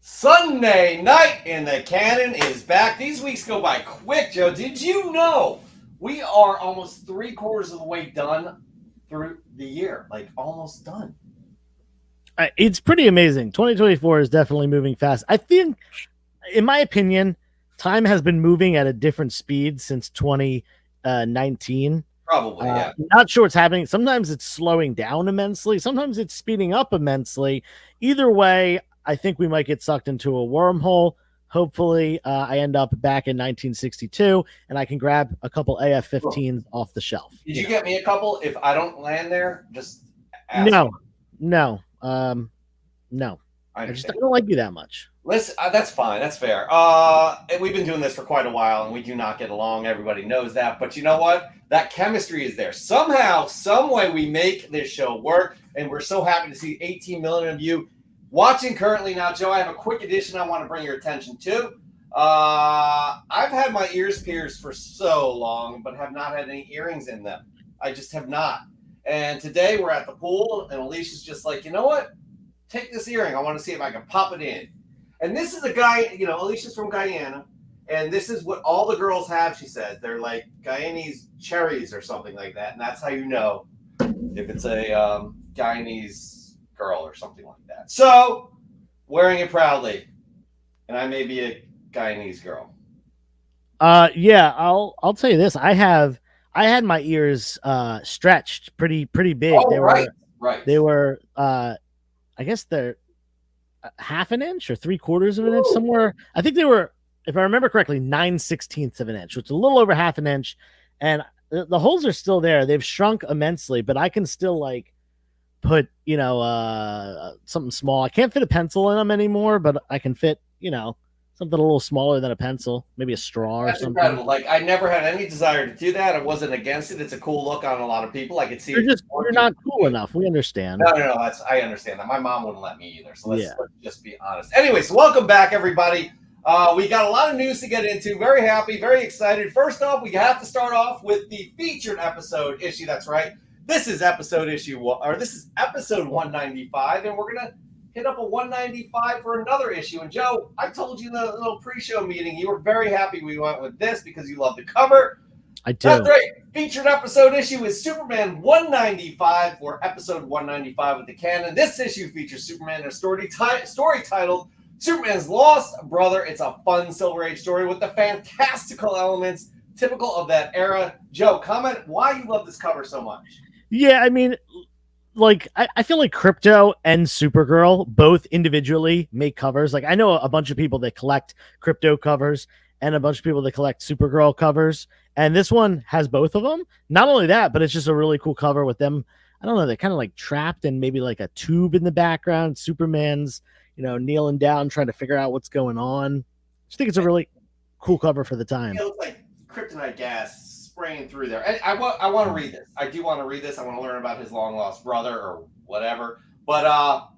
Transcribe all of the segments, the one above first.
Sunday night in the canon is back. These weeks go by quick, Joe. Did you know we are almost 3/4 of the way done through the year? Like, almost done. It's pretty amazing. 2024 is definitely moving fast. I think, in my opinion, time has been moving at a different speed since 2019. Probably, yeah. Not sure what's happening. Sometimes it's slowing down immensely. Sometimes it's speeding up immensely. Either way, I think we might get sucked into a wormhole. Hopefully, I end up back in 1962, and I can grab a couple AF-15s off the shelf. Did you get me a couple? If I don't land there, just ask no. I don't like you that much. Listen, that's fine. That's fair. And we've been doing this for quite a while, and we do not get along. Everybody knows that. But you know what? That chemistry is there. Somehow, some way, we make this show work, and we're so happy to see 18 million of you watching currently now. Joe, I have a quick addition I want to bring your attention to. I've had my ears pierced for so long, but have not had any earrings in them. I just have not. And today we're at the pool, and Alicia's just like, you know what? Take this earring. I want to see if I can pop it in. And this is a guy, Alicia's from Guyana, and this is what all the girls have, she says. They're like Guyanese cherries or something like that, and that's how you know if it's a Guyanese girl or something like that. So, wearing it proudly, and I may be a Guyanese girl. Yeah, I'll tell you this. I had my ears stretched pretty big. Oh, right. They were I guess they're half an inch or 3/4 of an inch somewhere. I think they were, if I remember correctly, 9/16 of an inch, which is a little over half an inch. And the holes are still there. They've shrunk immensely, but I can still put, something small. I can't fit a pencil in them anymore, but I can fit, something a little smaller than a pencil, maybe a straw or something. Incredible. Like, I never had any desire to do that. I wasn't against it. It's a cool look on a lot of people. I could see you're not cool enough. We understand. No. I understand that. My mom wouldn't let me either. So let's just be honest. Anyways, welcome back, everybody. We got a lot of news to get into. Very happy, very excited. First off, we have to start off with the featured episode issue. That's right. This is episode 195, and we're gonna hit up a 195 for another issue. And Joe, I told you in the little pre-show meeting, you were very happy we went with this because you love the cover. I do. That's right. Featured episode issue is Superman 195 for episode 195 with the canon. This issue features Superman in a story titled Superman's Lost Brother. It's a fun Silver Age story with the fantastical elements typical of that era. Joe, comment why you love this cover so much. Yeah, I mean, I feel like Crypto and Supergirl both individually make covers. Like, I know a bunch of people that collect Crypto covers and a bunch of people that collect Supergirl covers, and this one has both of them. Not only that, but it's just a really cool cover with them. I don't know, they're kind of trapped in maybe a tube in the background. Superman's, kneeling down trying to figure out what's going on. I just think it's a really cool cover for the time. It looks like kryptonite gas spraying through there. And I want to read this. I do want to read this. I want to learn about his long lost brother or whatever. But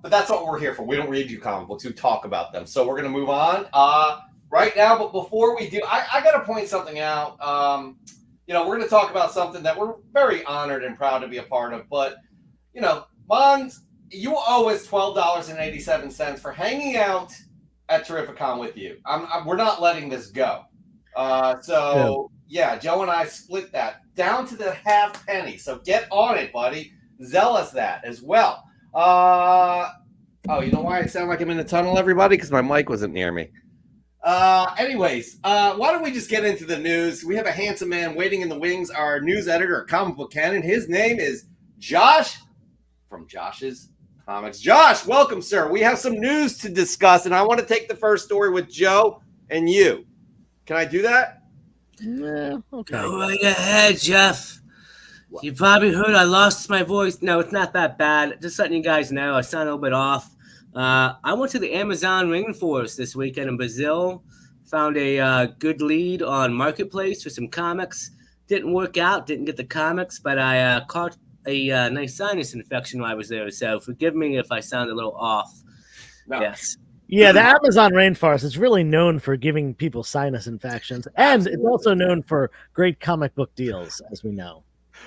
that's what we're here for. We don't read you comic books. We talk about them. So we're going to move on right now. But before we do, I got to point something out. We're going to talk about something that we're very honored and proud to be a part of. But, Mons, you owe us $12.87 for hanging out at Terrificon with you. We're not letting this go. Yeah, Joe and I split that down to the half penny. So get on it, buddy. Zell us that as well. You know why I sound like I'm in a tunnel, everybody? Because my mic wasn't near me. Anyways, why don't we just get into the news? We have a handsome man waiting in the wings, our news editor at Comic Book Canon. His name is Josh from Josh's Comics. Josh, welcome, sir. We have some news to discuss, and I want to take the first story with Joe and you. Can I do that? Yeah, okay. Go right ahead, Jeff. You probably heard I lost my voice. No, it's not that bad. Just letting you guys know, I sound a little bit off. I went to the Amazon rainforest this weekend in Brazil. Found a good lead on Marketplace for some comics. Didn't work out. Didn't get the comics, but I caught a nice sinus infection while I was there. So forgive me if I sound a little off. No. Yes. Yeah, the Amazon rainforest is really known for giving people sinus infections, and Absolutely. it's also known for great comic book deals, as we know.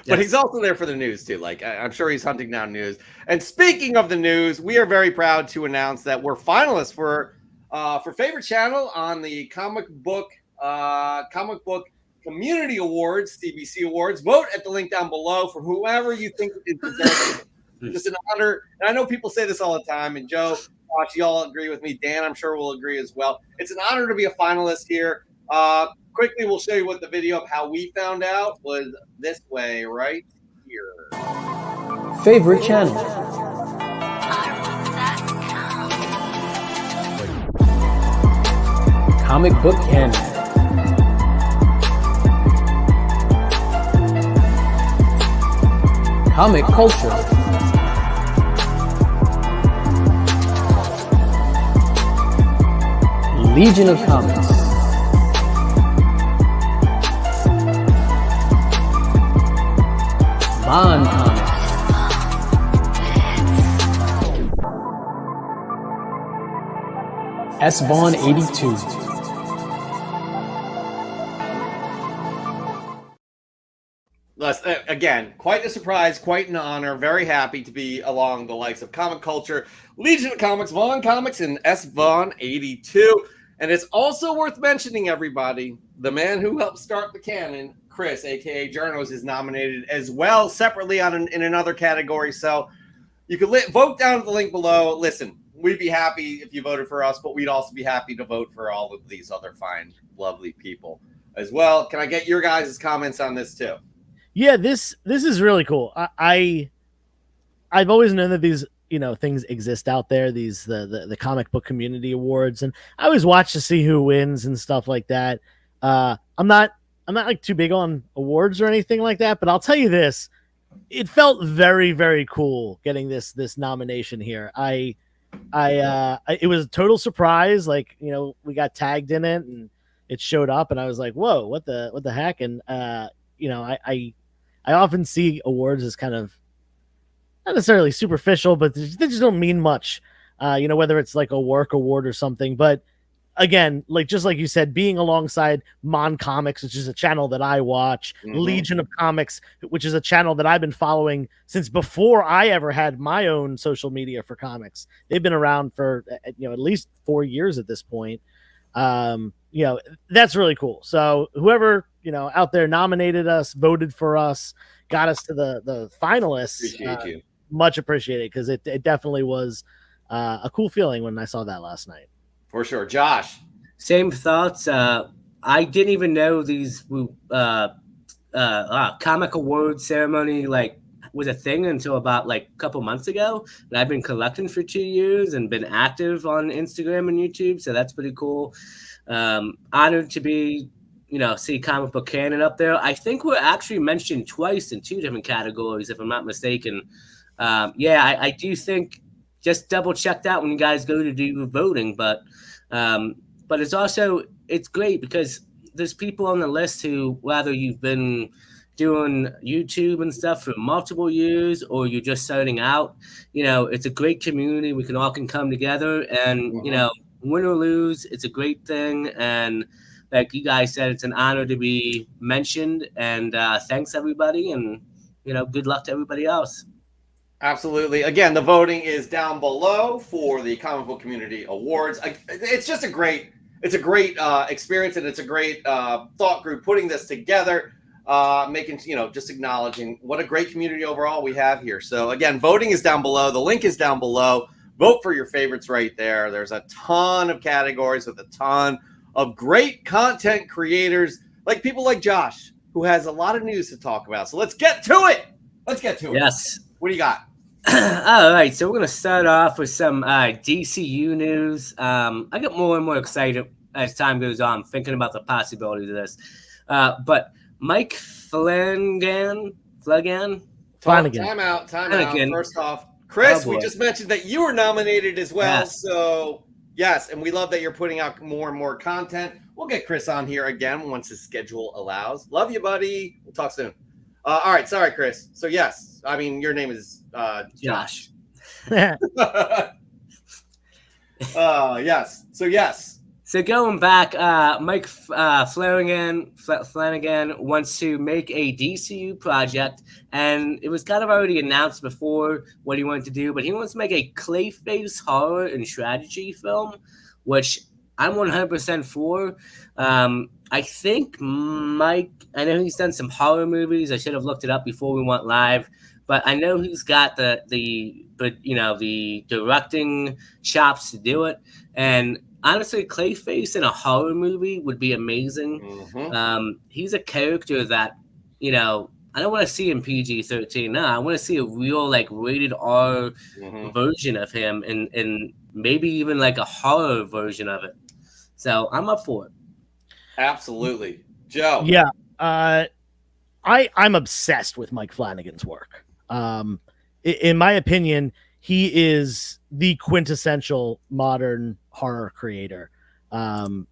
But he's also there for the news too. Like I'm sure he's hunting down news. And speaking of the news, we are very proud to announce that we're finalists for favorite channel on the comic book community awards, CBC Awards. Vote at the link down below for whoever you think is deserving. Just an honor. And I know people say this all the time. And Joe, Josh, you all agree with me. Dan, I'm sure will agree as well. It's an honor to be a finalist here. Quickly, we'll show you what the video of how we found out was this way right here. Favorite channel. Comic book canon. Comic culture. Legion of Comics. Bond Comics. S. Vaughn 82. Again, quite a surprise, quite an honor. Very happy to be along the likes of Comic Culture, Legion of Comics, Vaughn Comics, and S. Vaughn 82. And it's also worth mentioning, everybody, the man who helped start the canon, Chris, aka Journos, is nominated as well, separately in another category. So you can vote down at the link below. Listen, we'd be happy if you voted for us, but we'd also be happy to vote for all of these other fine, lovely people as well. Can I get your guys' comments on this too? Yeah, this is really cool. I've always known that these things exist out there. These the comic book community awards, and I always watch to see who wins and stuff like that. I'm not like too big on awards or anything like that, but I'll tell you this: it felt very, very cool getting this nomination here. It was a total surprise. Like, we got tagged in it and it showed up, and I was like, whoa, what the heck? And I often see awards as kind of not necessarily superficial, but they just don't mean much. Whether it's like a work award or something. But again, just like you said, being alongside Mon Comics, which is a channel that I watch, Legion of Comics, which is a channel that I've been following since before I ever had my own social media for comics. They've been around for at least 4 years at this point. That's really cool. So whoever out there nominated us, voted for us, got us to the finalists. Appreciate you. Much appreciated, because it definitely was a cool feeling when I saw that last night. For sure. Josh. Same thoughts. I didn't even know these comic award ceremony was a thing until about a couple months ago. And I've been collecting for 2 years and been active on Instagram and YouTube, so that's pretty cool. Honored to be see comic book canon up there. I think we're actually mentioned twice in 2 different categories, if I'm not mistaken. I do think, just double check that when you guys go to do voting, but it's great because there's people on the list who, whether you've been doing YouTube and stuff for multiple years or you're just starting out, it's a great community. We can all come together and, win or lose, it's a great thing. And like you guys said, it's an honor to be mentioned, and thanks everybody. And, good luck to everybody else. Absolutely. Again, the voting is down below for the Comic Book Community Awards. It's just a great experience, and it's a great thought group putting this together, making, just acknowledging what a great community overall we have here. So again, voting is down below. The link is down below. Vote for your favorites right there. There's a ton of categories with a ton of great content creators, like people like Josh, who has a lot of news to talk about. So let's get to it. Yes. What do you got? All right, so we're going to start off with some DCU news. I get more and more excited as time goes on, thinking about the possibilities of this. But Mike Flanagan. Time out. First off, Chris, we just mentioned that you were nominated as well. Yes. So, yes, and we love that you're putting out more and more content. We'll get Chris on here again once his schedule allows. Love you, buddy. We'll talk soon. All right, sorry, Chris. So yes, I mean your name is Josh. Yes. So yes. So going back, Mike Flanagan wants to make a DCU project, and it was kind of already announced before what he wanted to do, but he wants to make a Clayface horror and strategy film, which I'm 100% for. I think Mike, I know he's done some horror movies. I should have looked it up before we went live, but I know he's got the directing chops to do it, and honestly, Clayface in a horror movie would be amazing. Mm-hmm. He's a character that, I don't want to see in PG-13. No, I want to see a real rated R version of him, and maybe even like a horror version of it. So I'm up for it. Absolutely, Joe. Yeah, I'm obsessed with Mike Flanagan's work. In my opinion, he is the quintessential modern horror creator. Haunting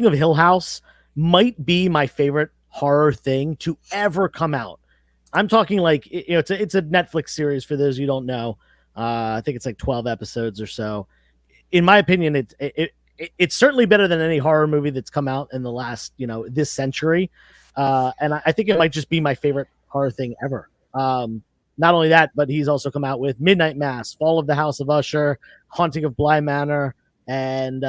of Hill House might be my favorite horror thing to ever come out. I'm talking it's a Netflix series for those who don't know. I think it's 12 episodes or so. In my opinion, it's certainly better than any horror movie that's come out in the last, this century. And I think it might just be my favorite horror thing ever. Not only that, but he's also come out with Midnight Mass, Fall of the House of Usher, Haunting of Bly Manor, and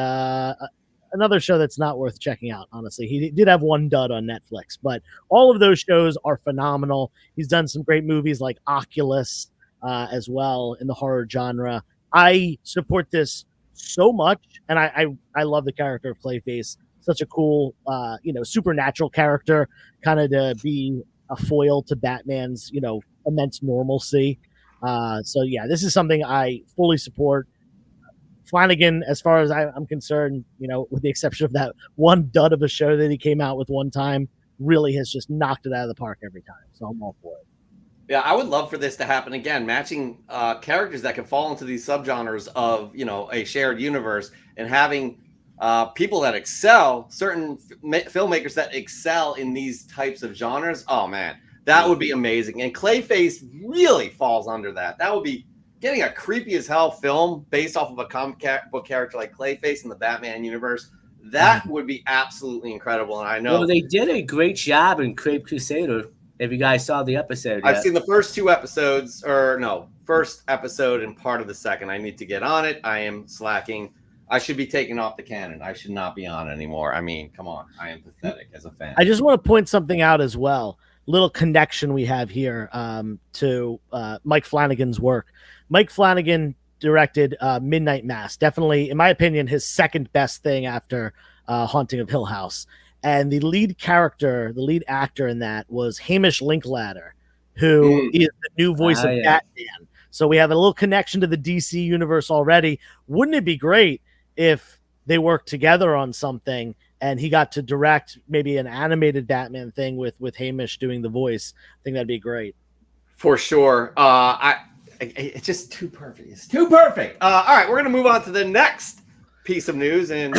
another show that's not worth checking out, honestly. He did have one dud on Netflix, but all of those shows are phenomenal. He's done some great movies like Oculus as well in the horror genre. I support this so much, and I love the character of Clayface. Such a cool, supernatural character, kind of to be a foil to Batman's, immense normalcy. So yeah, this is something I fully support. Flanagan, as far as I'm concerned, with the exception of that one dud of a show that he came out with one time, really has just knocked it out of the park every time. So I'm all for it. Yeah, I would love for this to happen again, matching characters that can fall into these subgenres of, a shared universe, and having people that excel, certain filmmakers that excel in these types of genres. Oh man, that would be amazing. And Clayface really falls under that. That would be getting a creepy as hell film based off of a comic book character like Clayface in the Batman universe. That would be absolutely incredible. And I know they did a great job in Crepe Crusader. If you guys saw the episode, I've seen the first two episodes, first episode and part of the second. I need to get on it. I am slacking. I should be taken off the canon. I should not be on anymore. I mean, come on. I am pathetic as a fan. I just want to point something out as well. Little connection we have here to Mike Flanagan's work. Mike Flanagan directed Midnight Mass. Definitely, in my opinion, his second best thing after Haunting of Hill House. And the lead actor in that was Hamish Linklater, who is the new voice of Batman. So we have a little connection to the DC universe already. Wouldn't it be great if they worked together on something and he got to direct maybe an animated Batman thing with Hamish doing the voice? I think that'd be great. For sure. It's just too perfect. It's too perfect. All right, we're going to move on to the next piece of news. And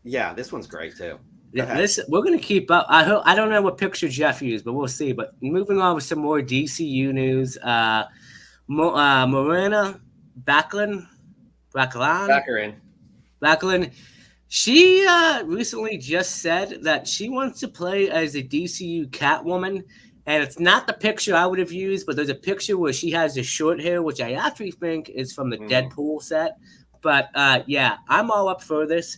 yeah, this one's great too. We're going to keep up. I don't know what picture Jeff used, but we'll see. But moving on with some more DCU news. Morena Baccarin. She recently just said that she wants to play as a DCU Catwoman. And it's not the picture I would have used, but there's a picture where she has the short hair, which I actually think is from the Deadpool set. But yeah, I'm all up for this.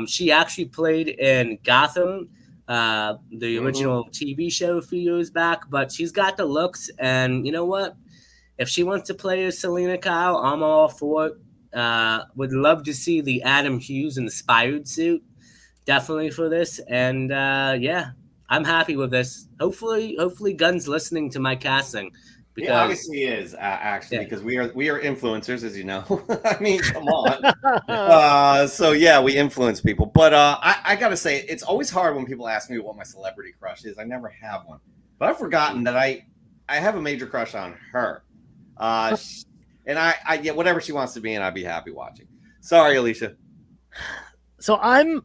She actually played in Gotham, the original TV show a few years back, but she's got the looks. And you know what? If she wants to play as Selena Kyle, I'm all for it. Would love to see the Adam Hughes inspired suit. Definitely for this. And yeah, I'm happy with this. Hopefully Gunn's listening to my casting. He obviously is, actually, because we are influencers, as you know. I mean, come on. So yeah, we influence people. But I gotta say, it's always hard when people ask me what my celebrity crush is. I never have one, but I've forgotten that I have a major crush on her. And I get whatever she wants to be, and I'd be happy watching. Sorry, Alicia. So I'm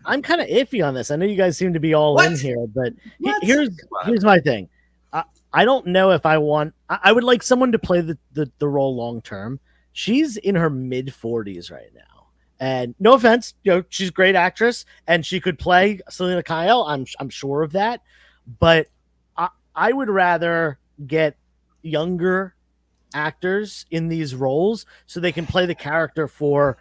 I'm kind of iffy on this. I know you guys seem to be all in What? here, but What? here's my thing. I don't know if I want. I would like someone to play the role long term. She's in her mid 40s right now, and no offense, she's a great actress, and she could play Selena Kyle. I'm sure of that, but I would rather get younger actors in these roles so they can play the character for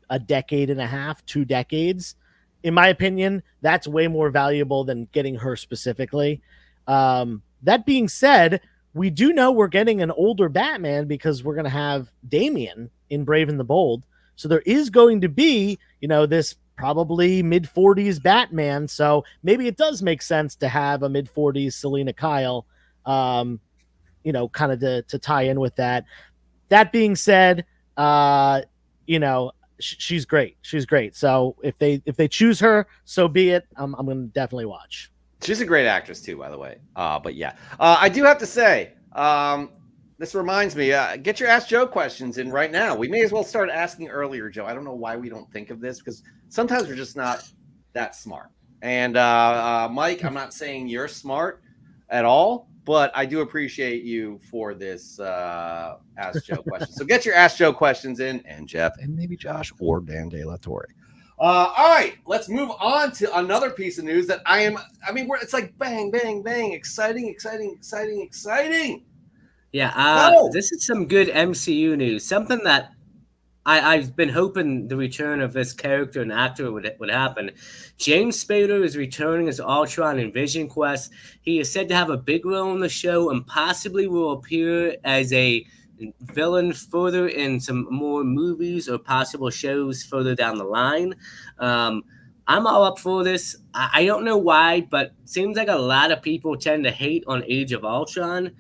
a decade and a half, 2 decades. In my opinion, that's way more valuable than getting her specifically. That being said, we do know we're getting an older Batman because we're going to have Damian in Brave and the Bold. So there is going to be, this probably mid 40s Batman. So maybe it does make sense to have a mid 40s Selena Kyle, kind of to tie in with that. That being said, she's great. She's great. So if they choose her, so be it. I'm going to definitely watch. She's a great actress too, by the way. But yeah, I do have to say, this reminds me, get your Ask Joe questions in right now. We may as well start asking earlier, Joe. I don't know why we don't think of this, because sometimes we're just not that smart. And Mike, I'm not saying you're smart at all, but I do appreciate you for this Ask Joe question. So get your Ask Joe questions in, and Jeff, and maybe Josh or Dan De La Torre. All right, let's move on to another piece of news that it's like bang, bang, bang, exciting. Yeah, This is some good MCU news. Something that I've been hoping the return of this character and actor would happen. James Spader is returning as Ultron in Vision Quest. He is said to have a big role in the show and possibly will appear as a villain further in some more movies or possible shows further down the line. I'm all up for this. I don't know why, but it seems like a lot of people tend to hate on Age of Ultron.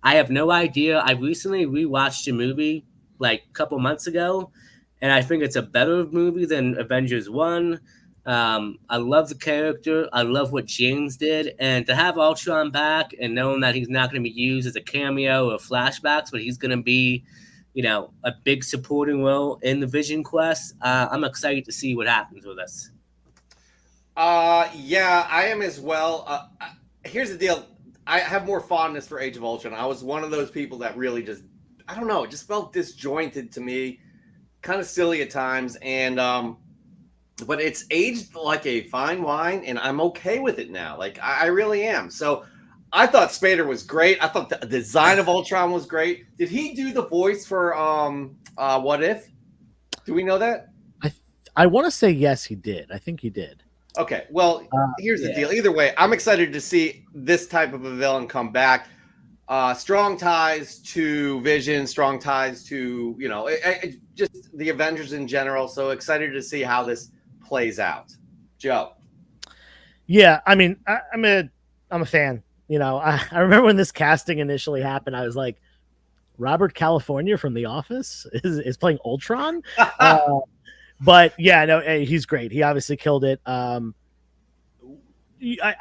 I have no idea. I recently rewatched the movie like a couple months ago, and I think it's a better movie than Avengers 1. I love the character. I love what James did. And to have Ultron back and knowing that he's not going to be used as a cameo or flashbacks, but he's going to be, a big supporting role in the Vision Quest, I'm excited to see what happens with this. Yeah, I am as well. Here's the deal. I have more fondness for Age of Ultron. I was one of those people that really just, I don't know, it just felt disjointed to me, kind of silly at times. And, but it's aged like a fine wine, and I'm okay with it now. Like, I really am. So I thought Spader was great. I thought the design of Ultron was great. Did he do the voice for What If? Do we know that? I want to say yes, he did. I think he did. Okay, well, here's the deal. Either way, I'm excited to see this type of a villain come back. Strong ties to Vision, strong ties to, just the Avengers in general. So excited to see how this plays out. Joe. Yeah, I mean, I'm a fan. I remember when this casting initially happened, I was like, Robert California from The Office is playing Ultron. But yeah, no, he's great. He obviously killed it. I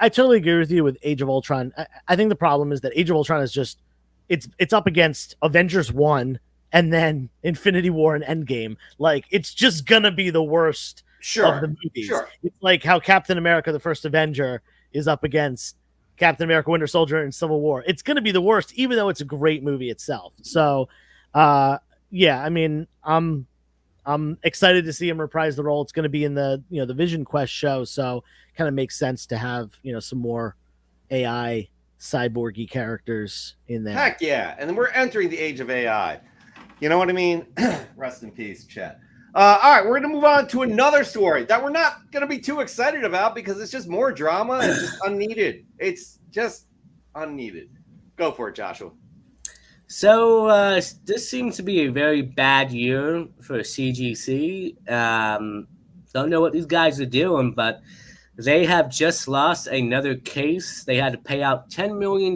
totally agree with you with Age of Ultron. I think the problem is that Age of Ultron is just it's up against Avengers 1 and then Infinity War and Endgame. Like, it's just gonna be the worst of the movies. Sure. It's like how Captain America, the first Avenger, is up against Captain America, Winter Soldier, and Civil War. It's gonna be the worst, even though it's a great movie itself. So, yeah, I mean, I'm excited to see him reprise the role. It's going to be in the the Vision Quest show, so kind of makes sense to have some more AI cyborgy characters in there. Heck yeah! And then we're entering the age of AI. You know what I mean? Rest in peace, Chet. All right, we're going to move on to another story that we're not going to be too excited about because it's just more drama and just unneeded. It's just unneeded. Go for it, Joshua. So this seems to be a very bad year for CGC. Don't know what these guys are doing, but they have just lost another case. They had to pay out $10 million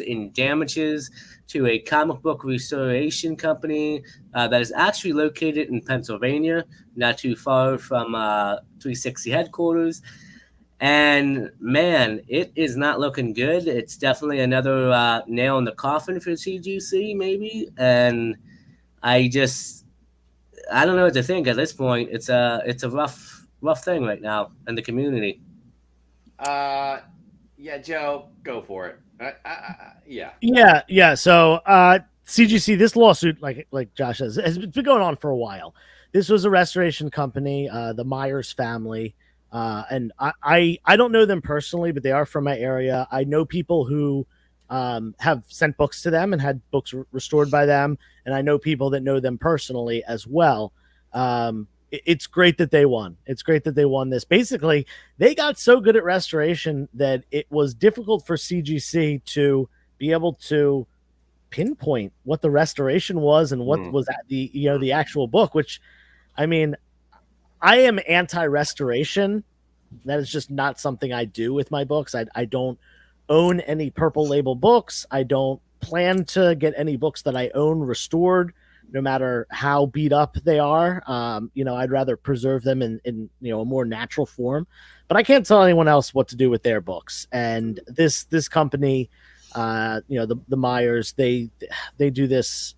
in damages to a comic book restoration company that is actually located in Pennsylvania, not too far from 360 headquarters. And man, it is not looking good. It's definitely another nail in the coffin for CGC, maybe. And I don't know what to think at this point. It's a rough rough thing right now in the community. Yeah, Joe, go for it. Yeah. Yeah. So CGC, this lawsuit, like Josh says, has been going on for a while. This was a restoration company, the Myers family. And I don't know them personally, but they are from my area. I know people who have sent books to them and had books restored by them. And I know people that know them personally as well. It's great that they won. It's great that they won this. Basically, they got so good at restoration that it was difficult for CGC to be able to pinpoint what the restoration was and what was at the actual book, which, I mean, I am anti-restoration. That is just not something I do with my books. I don't own any purple label books. I don't plan to get any books that I own restored, no matter how beat up they are. I'd rather preserve them in a more natural form. But I can't tell anyone else what to do with their books. And this company, the Myers, they do this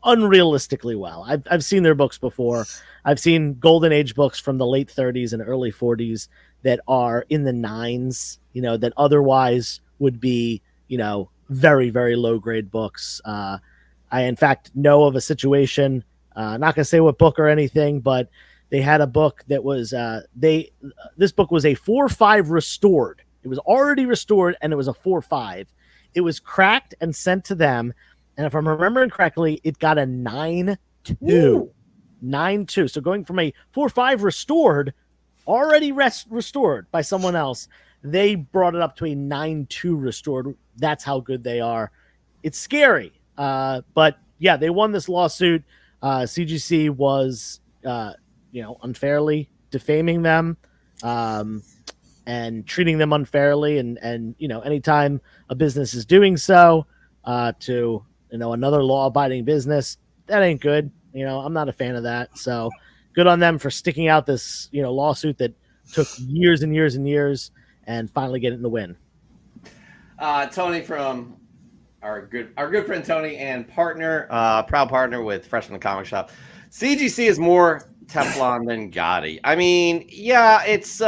unrealistically well. I've seen their books before. I've seen Golden Age books from the late 30s and early 40s that are in the 9s, that otherwise would be, very, very low grade books. I, in fact, know of a situation, not going to say what book or anything, but they had a book that was, this book was a 4.5 restored. It was already restored and it was a 4.5. It was cracked and sent to them. And if I'm remembering correctly, it got a 9.2. 9.2. So going from a 4.5 restored, already restored by someone else, they brought it up to a 9.2 restored. That's how good they are. It's scary. But yeah, they won this lawsuit. CGC was, unfairly defaming them, and treating them unfairly. And anytime a business is doing so, to, another law abiding business, that ain't good. I'm not a fan of that. So good on them for sticking out this, lawsuit that took years and years and years and finally getting the win. Tony from our good friend Tony and partner, proud partner with Fresh in the Comic Shop. CGC is more Teflon than Gotti. I mean, yeah, it's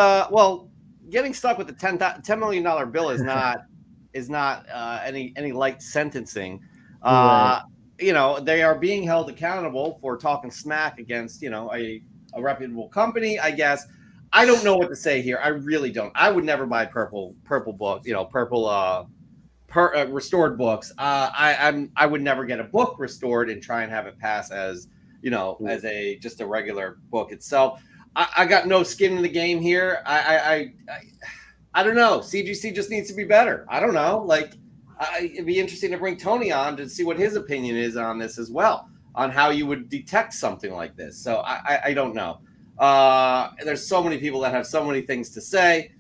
getting stuck with the $10 million bill is not any light sentencing. Right. They are being held accountable for talking smack against a reputable company, I guess. I don't know what to say here. I really don't. I would never buy purple book, restored books. I would never get a book restored and try and have it pass as as just a regular book itself. I got no skin in the game here. I don't know. CGC just needs to be better. I don't know. It'd be interesting to bring Tony on to see what his opinion is on this as well, on how you would detect something like this. So I don't know. There's so many people that have so many things to say,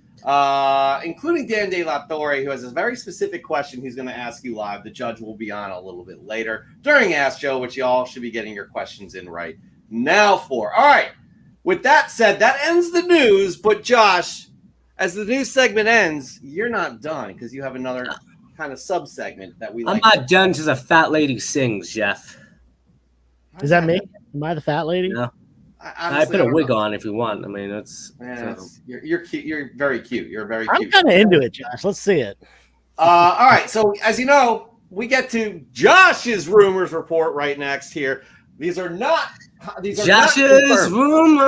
including Dan De La Torre, who has a very specific question he's going to ask you live. The judge will be on a little bit later during Ask Joe, which y'all should be getting your questions in right now for. All right. With that said, that ends the news. But Josh, as the news segment ends, you're not done because you have another kind of sub-segment that we like. I'm not done till the fat lady sings, Jeff. Is that me? Am I the fat lady? No. I put a wig on if you want. I mean, you're cute. You're very cute. You're very cute. I'm kind of into it, Josh. Let's see it. All right. So as you know, we get to Josh's rumors report right next here. These are Josh's rumors.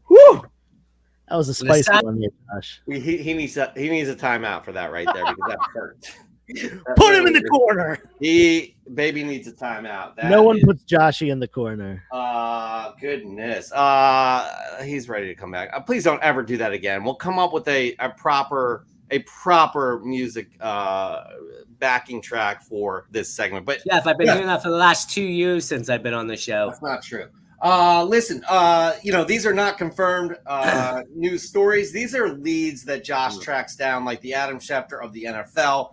Woo! That was a spicy one, here, Josh. He needs a timeout for that right there because that hurt. Put him in the corner. Baby needs a timeout. No one puts Joshy in the corner. Goodness. He's ready to come back. Please don't ever do that again. We'll come up with a proper music backing track for this segment. But Jeff, I've been doing that for the last 2 years since I've been on the show. That's not true. Listen, these are not confirmed news stories. These are leads that Josh tracks down, like the Adam Schefter of the NFL.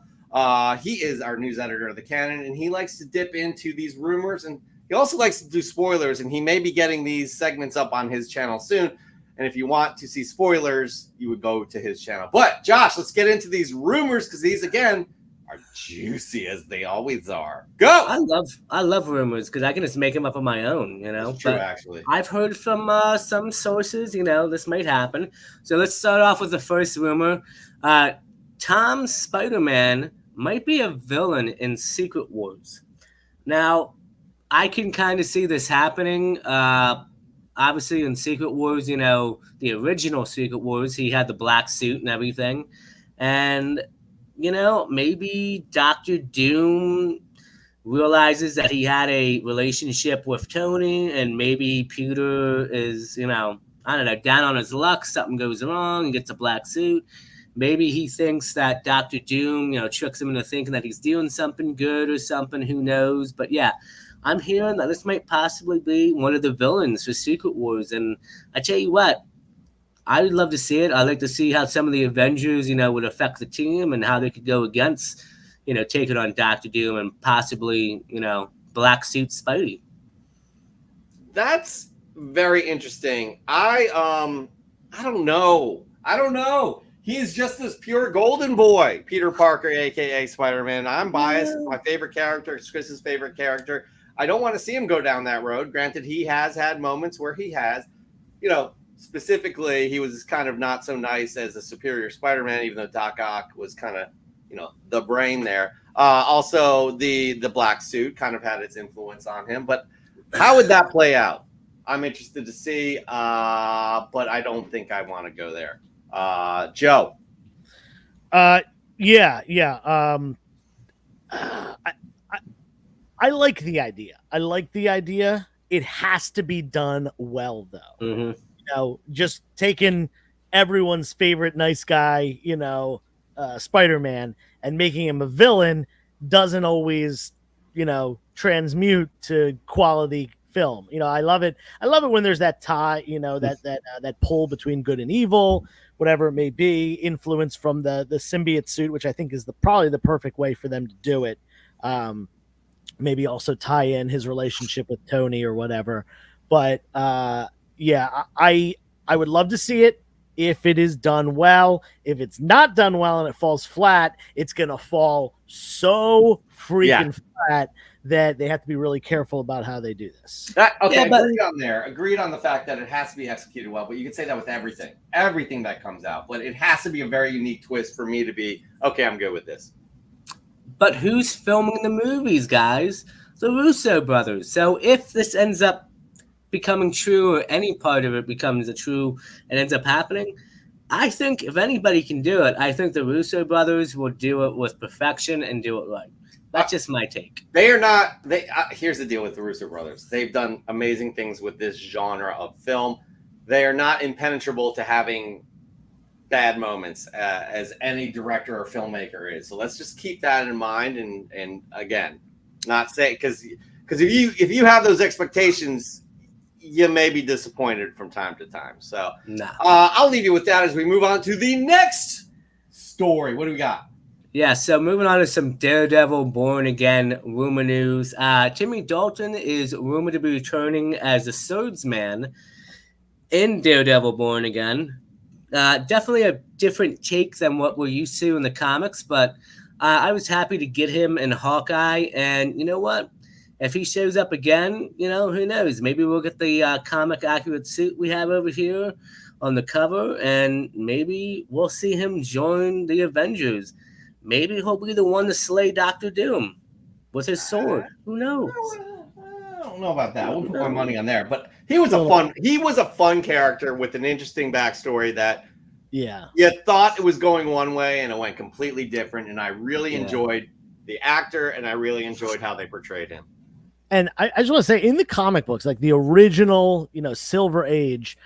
He is our news editor of the Canon, and he likes to dip into these rumors, and he also likes to do spoilers, and he may be getting these segments up on his channel soon. And if you want to see spoilers, you would go to his channel. But Josh, let's get into these rumors, because these, again, are juicy as they always are. Go. I love rumors because I can just make them up on my own, you know. That's true, But actually. I've heard from some sources, you know, this might happen. So let's start off with the first rumor. Tom's Spider-Man might be a villain in Secret Wars. Now, I can kind of see this happening. Obviously, in Secret Wars, you know, the original Secret Wars, he had the black suit and everything. And, you know, maybe Doctor Doom realizes that he had a relationship with Tony, and maybe Peter is, you know, I don't know, down on his luck, something goes wrong, he gets a black suit. Maybe he thinks that Doctor Doom, you know, tricks him into thinking that he's doing something good or something, who knows. But yeah, I'm hearing that this might possibly be one of the villains for Secret Wars. And I tell you what, I would love to see it. I'd like to see how some of the Avengers, you know, would affect the team and how they could go against, you know, taking on Doctor Doom and possibly, you know, black suit Spidey. That's very interesting. I don't know. He's just this pure golden boy, Peter Parker, aka Spider-Man. I'm biased. My favorite character is Chris's favorite character. I don't want to see him go down that road. Granted, he has had moments where he has, you know, specifically, he was kind of not so nice as a superior Spider-Man, even though Doc Ock was kind of, you know, the brain there. Also, the black suit kind of had its influence on him. But how would that play out? I'm interested to see, but I don't think I want to go there. Joe. Yeah. I like the idea. It has to be done well, though. Mm-hmm. You know, just taking everyone's favorite nice guy, you know, Spider-Man, and making him a villain doesn't always, you know, transmute to quality film. You know, I love it when there's that tie, you know, that pull between good and evil, whatever it may be, influence from the symbiote suit, which I think is probably the perfect way for them to do it. Maybe also tie in his relationship with Tony or whatever. But yeah, I would love to see it if it is done well. If it's not done well and it falls flat, it's gonna fall so freaking flat that they have to be really careful about how they do this. Agreed on the fact that it has to be executed well, but you can say that with everything that comes out. But it has to be a very unique twist for me to be, okay, I'm good with this. But who's filming the movies, guys? The Russo brothers. So if this ends up becoming true, or any part of it becomes a true and ends up happening, I think if anybody can do it, I think the Russo brothers will do it with perfection and do it right. That's just my take. They are not. Here's the deal with the Russo brothers. They've done amazing things with this genre of film. They are not impenetrable to having bad moments, as any director or filmmaker is. So let's just keep that in mind. And again, not say because if you have those expectations, you may be disappointed from time to time. So I'll leave you with that as we move on to the next story. What do we got? Yeah, so moving on to some Daredevil Born Again rumor news. Timmy Dalton is rumored to be returning as the swordsman in Daredevil Born Again. Definitely a different take than what we're used to in the comics, but I was happy to get him in Hawkeye. And you know what? If he shows up again, you know, who knows? Maybe we'll get the comic accurate suit we have over here on the cover, and maybe we'll see him join the Avengers. Maybe he'll be the one to slay Doctor Doom with his sword. Who knows? I don't know about that. I won't put my money on there. But he was a fun character with an interesting backstory that you thought it was going one way and it went completely different. And I really enjoyed the actor, and I really enjoyed how they portrayed him. And I just want to say, in the comic books, like the original, you know, Silver Age,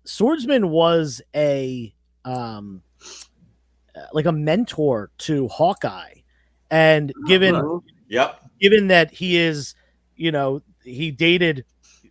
Swordsman was a like a mentor to Hawkeye, and given that he is, you know, he dated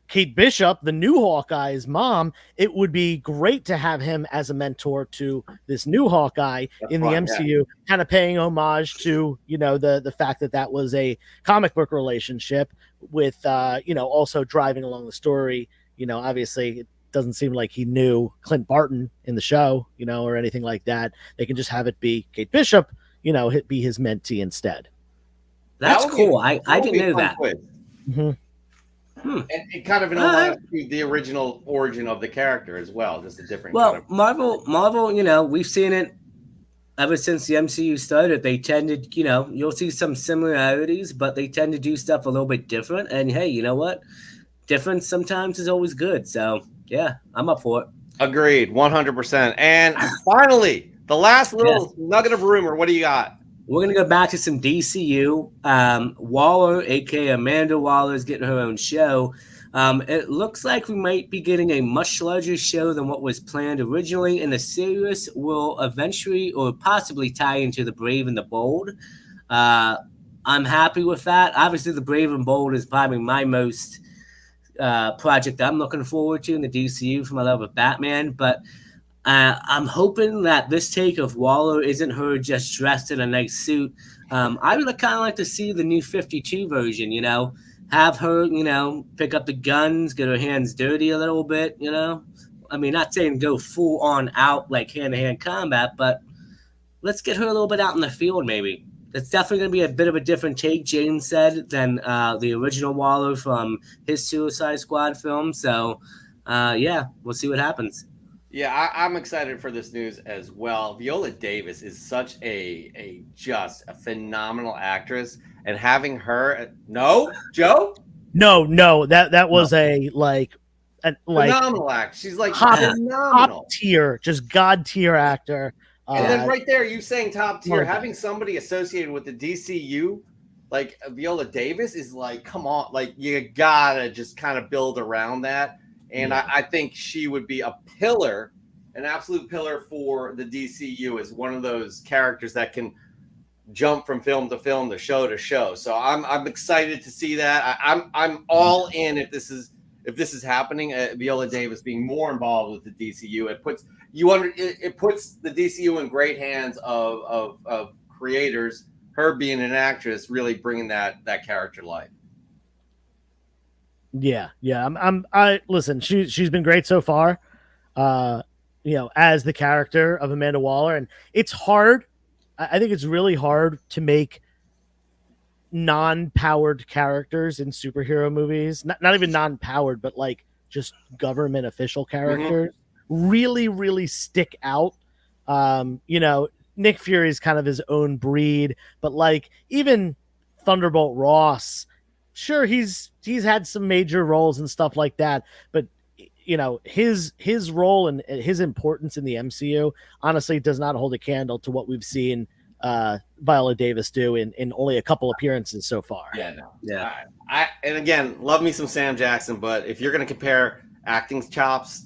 Kate Bishop, the new Hawkeye's mom, it would be great to have him as a mentor to this new Hawkeye in the MCU, kind of paying homage to, you know, the fact that was a comic book relationship with, you know, also driving along the story. You know, obviously it doesn't seem like he knew Clint Barton in the show, you know, or anything like that. They can just have it be Kate Bishop, be his mentee instead. That's That would be- cool. I would didn't be a know fun that. twist. And it kind of an homage to the original origin of the character as well, just a different Well, kind of. Marvel, we've seen it ever since the MCU started. They tended, you'll see some similarities, but they tend to do stuff a little bit different. And hey, you know what? Difference sometimes is always good. So yeah, I'm up for it. Agreed, 100%. And finally, the last little nugget of rumor. What do you got? We're going to go back to some DCU. Waller, a.k.a. Amanda Waller, is getting her own show. It looks like we might be getting a much larger show than what was planned originally, and the series will eventually or possibly tie into The Brave and the Bold. I'm happy with that. Obviously, The Brave and Bold is probably my most project I'm looking forward to in the DCU for my love of Batman, but I'm hoping that this take of Waller isn't her just dressed in a nice suit. I would kind of like to see the new 52 version, have her, pick up the guns, get her hands dirty a little bit, I mean, not saying go full on out like hand-to-hand combat, but let's get her a little bit out in the field maybe. It's definitely going to be a bit of a different take, James said, than the original Waller from his Suicide Squad film. So, we'll see what happens. Yeah, I'm excited for this news as well. Viola Davis is such just a phenomenal actress, and having her, Joe? No, that was a phenomenal act. She's like phenomenal, top tier, just god tier actor. And then right there, you saying top tier, having somebody associated with the DCU, like Viola Davis, is like, come on, like you gotta just kind of build around that. And I think she would be a pillar, an absolute pillar for the DCU, as one of those characters that can jump from film to film, to show. So I'm excited to see that. I'm all in if this is happening. Viola Davis being more involved with the DCU, it puts the DCU in great hands of creators. Her being an actress, really bringing that character to life. Yeah. I listen. She's been great so far. As the character of Amanda Waller, and it's hard. I think it's really hard to make non-powered characters in superhero movies. Not even non-powered, but like just government official characters really, really stick out. Nick Fury is kind of his own breed, but like even Thunderbolt Ross. Sure, he's had some major roles and stuff like that, but his role and his importance in the MCU honestly does not hold a candle to what we've seen Viola Davis do in only a couple appearances so far. Yeah. And again, love me some Sam Jackson, but if you're going to compare acting chops,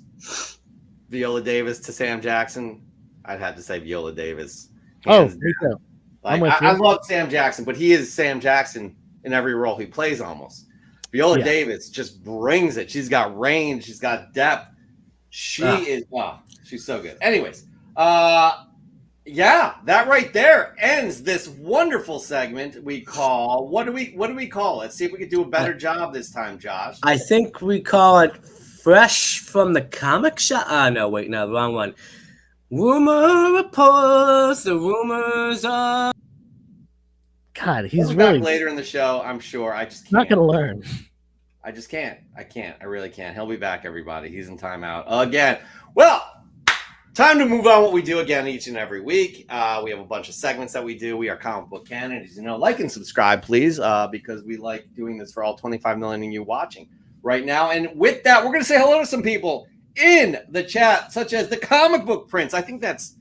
Viola Davis to Sam Jackson, I'd have to say Viola Davis. Me too. Like, I love Sam Jackson, but he is Sam Jackson in every role he plays almost. Viola Davis just brings it. She's got range. She's got depth. She's so good. Anyways, that right there ends this wonderful segment we call, what do we call it? Let's see if we can do a better job this time, Josh. I think we call it Fresh from the Comic Shop. No, wrong one. Rumor reports, the rumors are. God, he's We'll really back later in the show. I'm sure. I just can't. not gonna learn. I just can't. I really can't. He'll be back, everybody. He's in timeout again. Well, time to move on. What we do again each and every week. We have a bunch of segments that we do. We are Comic Book Canon. As you know, like and subscribe, please, because we like doing this for all 25 million of you watching right now. And with that, we're going to say hello to some people in the chat, such as the Comic Book Prince. I think that's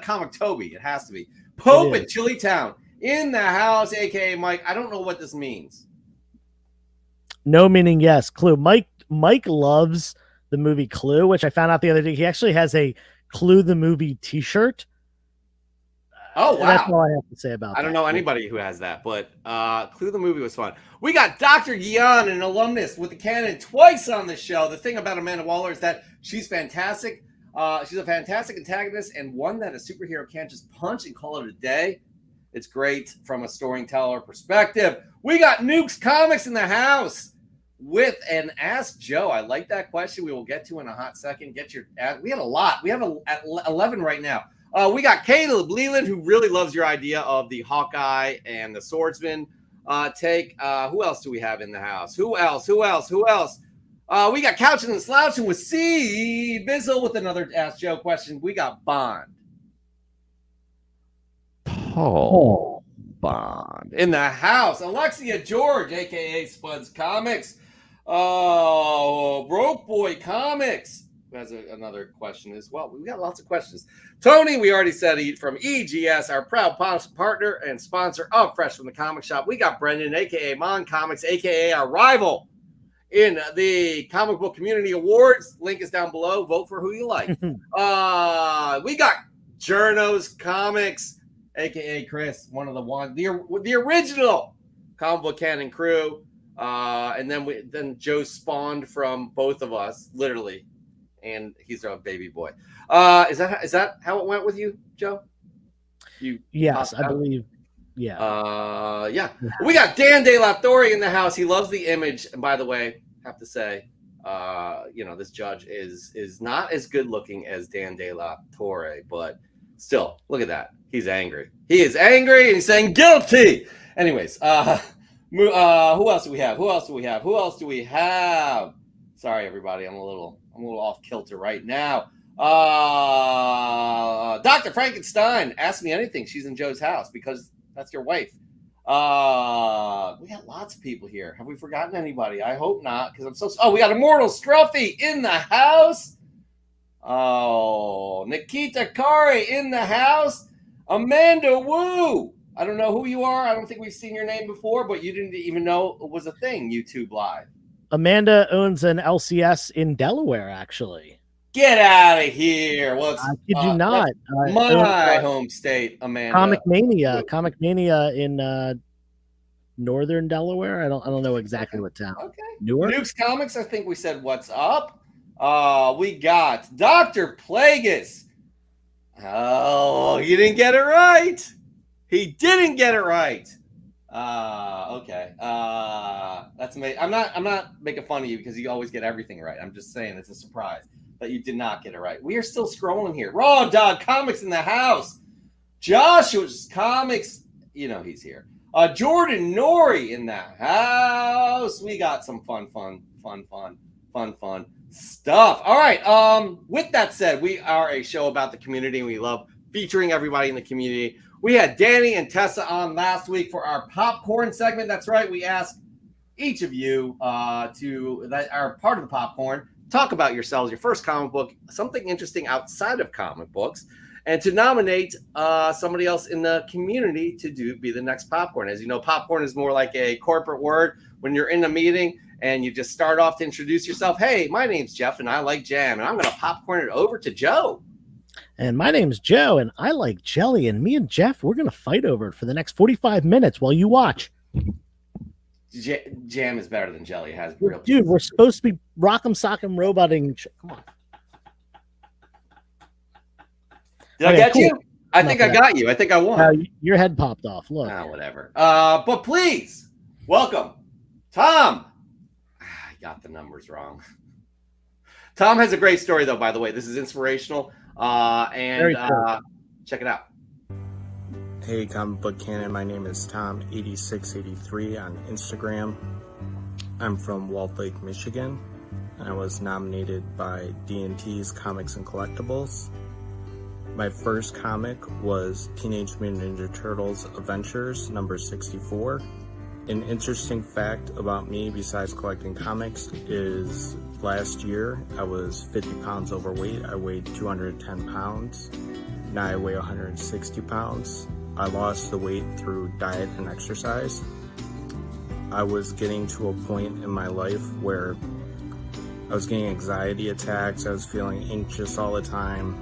Comic Toby. It has to be. Pope at Chili Town in the house, aka Mike. I don't know what this means. No meaning yes. Clue. Mike loves the movie Clue, which I found out the other day. He actually has a Clue the movie T-shirt. Oh, wow. That's all I have to say about that. I don't know anybody who has that, but Clue the movie was fun. We got Dr. Gian, an alumnus with the Canon, twice on the show. The thing about Amanda Waller is that she's fantastic. She's a fantastic antagonist and one that a superhero can't just punch and call it a day. It's great from a storyteller perspective. We got Nukes Comics in the house with an Ask Joe. I like that question. We will get to in a hot second. We had a lot. We have 11 right now. We got Caleb Leland, who really loves your idea of the Hawkeye and the Swordsman take. Who else do we have in the house? Who else? We got Couching and Slouching with C. Bizzle with another Ask Joe question. We got Bond. Paul Bond in the house. Alexia George, a.k.a. Spuds Comics. Broke Boy Comics has another question as well. We got lots of questions. Tony, we already said from EGS, our proud partner and sponsor of Fresh from the Comic Shop. We got Brendan, a.k.a. Mon Comics, a.k.a. our rival in the Comic Book Community Awards. Link is down below. Vote for who you like. We got Journos Comics, a.k.a. Chris, the original Comic Book Canon crew. And then Joe spawned from both of us, literally, and he's our baby boy. Is that how it went with you, Joe? Yes, I believe. Yeah. Yeah. We got Dan De La Torre in the house. He loves the Image, and by the way, have to say, this judge is not as good looking as Dan De La Torre, but still, look at that. He's angry. He is angry, and he's saying guilty. Anyways, who else do we have? Sorry, everybody. I'm a little off kilter right now. Dr. Frankenstein, ask me anything. She's in Joe's house because that's your wife. We got lots of people here. Have we forgotten anybody? I hope not, because we got Immortal Scruffy in the house. Oh, Nikita Kari in the house. Amanda Wu. I don't know who you are. I don't think we've seen your name before, but you didn't even know it was a thing, YouTube Live. Amanda owns an LCS in Delaware, actually. Get out of here. Well, I kid you not. My home state, Amanda. Comic Mania in northern Delaware. I don't know exactly what town. Okay. Newark? Nukes Comics, I think we said what's up. We got Dr. Plagueis. Oh, you didn't get it right. He didn't get it right. Okay. That's amazing. I'm not making fun of you because you always get everything right. I'm just saying it's a surprise that you did not get it right. We are still scrolling here. Raw Dog Comics in the house. Joshua's Comics. He's here. Jordan Nori in the house. We got some fun stuff. All right. With that said, we are a show about the community, and we love featuring everybody in the community. We had Danny and Tessa on last week for our popcorn segment. That's right. We asked each of you that are part of the popcorn, talk about yourselves, your first comic book, something interesting outside of comic books, and to nominate somebody else in the community to be the next popcorn. As you know, popcorn is more like a corporate word when you're in a meeting and you just start off to introduce yourself. Hey, my name's Jeff and I like jam, and I'm going to popcorn it over to Joe. And my name's Joe, and I like jelly. And me and Jeff, we're going to fight over it for the next 45 minutes while you watch. Jam is better than jelly. It has real. Dude, we're supposed to be rock'em sock'em roboting. Come on. Did I get you? I think I got you. I think I won. Your head popped off. Look. Whatever. But please welcome Tom. I got the numbers wrong. Tom has a great story, though, by the way. This is inspirational. And check it out. Hey, Comic Book Canon. My name is Tom8683 on Instagram. I'm from Walled Lake, Michigan, and I was nominated by D&T's Comics and Collectibles. My first comic was Teenage Mutant Ninja Turtles Adventures number 64. An interesting fact about me, besides collecting comics, is last year I was 50 pounds overweight. I weighed 210 pounds. Now I weigh 160 pounds. I lost the weight through diet and exercise. I was getting to a point in my life where I was getting anxiety attacks. I was feeling anxious all the time,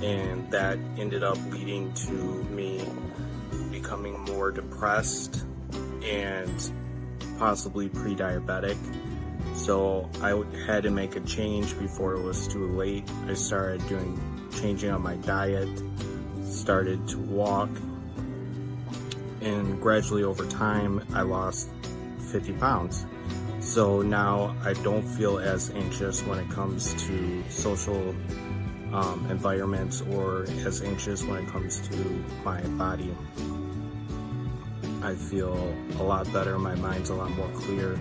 and that ended up leading to me becoming more depressed and possibly pre-diabetic. So I had to make a change before it was too late. I started changing up my diet, started to walk, and gradually over time I lost 50 pounds. So now I don't feel as anxious when it comes to social environments or as anxious when it comes to my body. I feel a lot better. My mind's a lot more clear.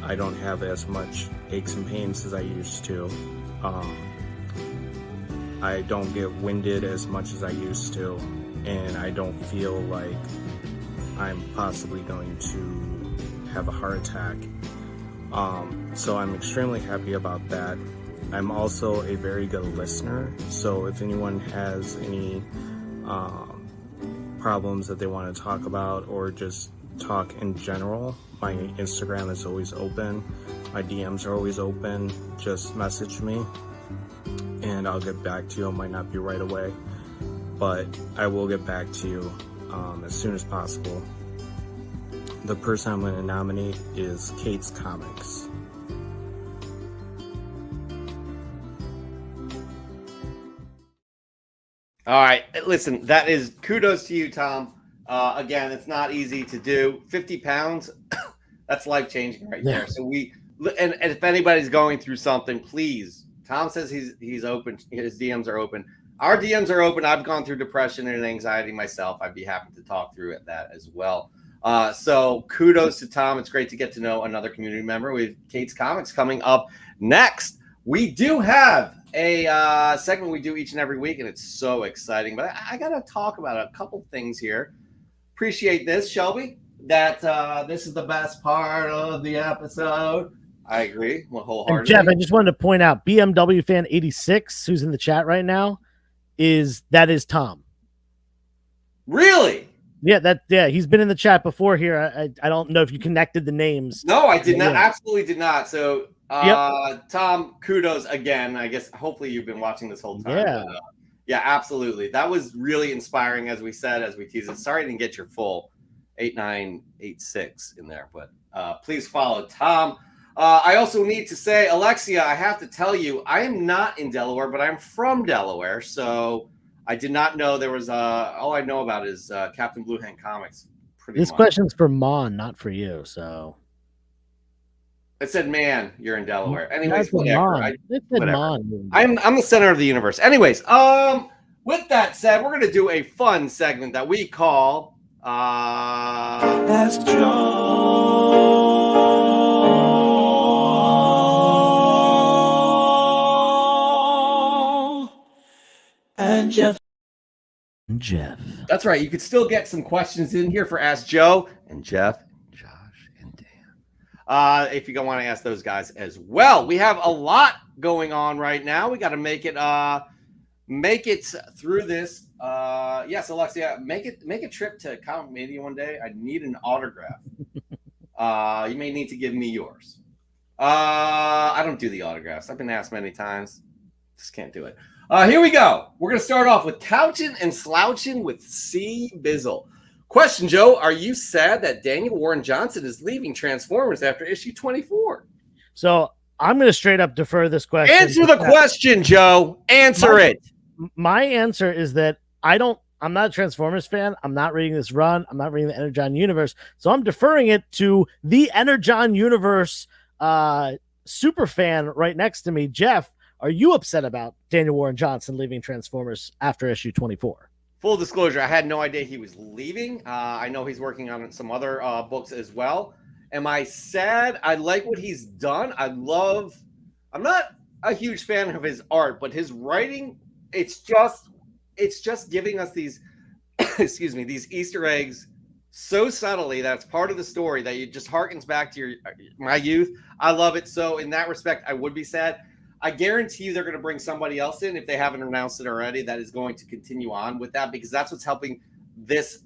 I don't have as much aches and pains as I used to. I don't get winded as much as I used to, and I don't feel like I'm possibly going to have a heart attack. So I'm extremely happy about that. I'm also a very good listener, so if anyone has any problems that they want to talk about or just talk in general, my Instagram is always open. My DMs are always open. Just message me and I'll get back to you. It might not be right away, but I will get back to you as soon as possible. The person I'm going to nominate is Kate's Comics. All right, listen, that is kudos to you, Tom. Again, it's not easy to do. 50 pounds, that's life-changing right there. So and if anybody's going through something, please, Tom says he's open, his DMs are open. Our DMs are open. I've gone through depression and anxiety myself. I'd be happy to talk through that as well. So kudos to Tom. It's great to get to know another community member. We have Kate's Comics coming up next. We do have a segment we do each and every week, and it's so exciting. But I got to talk about a couple things here. Appreciate this, Shelby, that this is the best part of the episode. I agree wholeheartedly. And Jeff, I just wanted to point out BMW fan 86, who's in the chat right now, is Tom. Really? Yeah, he's been in the chat before here. I don't know if you connected the names. No, I did not. Yeah. Absolutely did not. So Tom, kudos again. I guess hopefully you've been watching this whole time. Yeah. But, yeah, absolutely. That was really inspiring, as we said, as we teased it. Sorry I didn't get your full 8986 in there, but please follow Tom. I also need to say, Alexia, I have to tell you, I am not in Delaware, but I'm from Delaware. So I did not know there was all I know about is Captain Blue Hand Comics. This question's for Mon, not for you. So it said, "Man, you're in Delaware." Anyways, whatever. Mon. I'm the center of the universe. Anyways, with that said, we're gonna do a fun segment that we call Ask Joe and Jeff. That's right. You could still get some questions in here for Ask Joe and Jeff, Josh, and Dan. If you don't want to ask those guys as well. We have a lot going on right now. We got to make it through this. Yes, Alexia, make a trip to Comic Mania one day. I need an autograph. You may need to give me yours. I don't do the autographs. I've been asked many times. Just can't do it. Here we go. We're going to start off with Couchin' and Slouchin' with C. Bizzle. Question, Joe, are you sad that Daniel Warren Johnson is leaving Transformers after issue 24? So I'm going to straight up defer this question. Answer the question, Joe. Answer it. My answer is that I'm not a Transformers fan. I'm not reading this run. I'm not reading the Energon universe. So I'm deferring it to the Energon universe super fan right next to me. Jeff, are you upset about Daniel Warren Johnson leaving Transformers after issue 24? Full disclosure, I had no idea he was leaving. I know he's working on some other books as well. Am I sad? I like what he's done. I'm not a huge fan of his art, but his writing, it's just giving us these, these Easter eggs so subtly that it's part of the story that it just harkens back to my youth. I love it. So in that respect, I would be sad. I guarantee you they're going to bring somebody else in if they haven't announced it already that is going to continue on with that, because that's what's helping this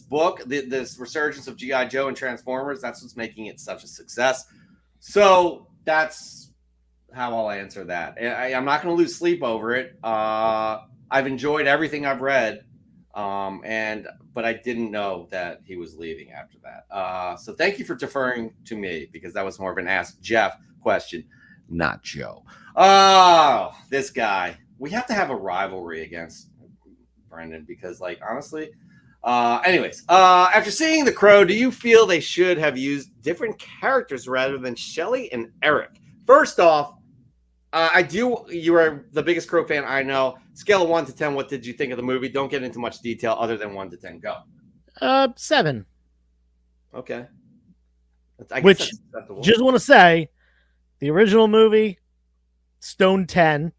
book, this resurgence of G.I. Joe and Transformers. That's what's making it such a success. So that's how I'll answer that. I'm not going to lose sleep over it. I've enjoyed everything I've read, but I didn't know that he was leaving after that. So thank you for deferring to me, because that was more of an Ask Jeff question, not Joe. Oh, this guy. We have to have a rivalry against Brendan, because, honestly. Anyways, after seeing The Crow, do you feel they should have used different characters rather than Shelley and Eric? First off, I do. You are the biggest Crow fan I know. Scale of 1 to 10. What did you think of the movie? Don't get into much detail other than 1 to 10. Go. 7. Okay. I guess Which, that's acceptable. just want to say, the original movie, Stone 10.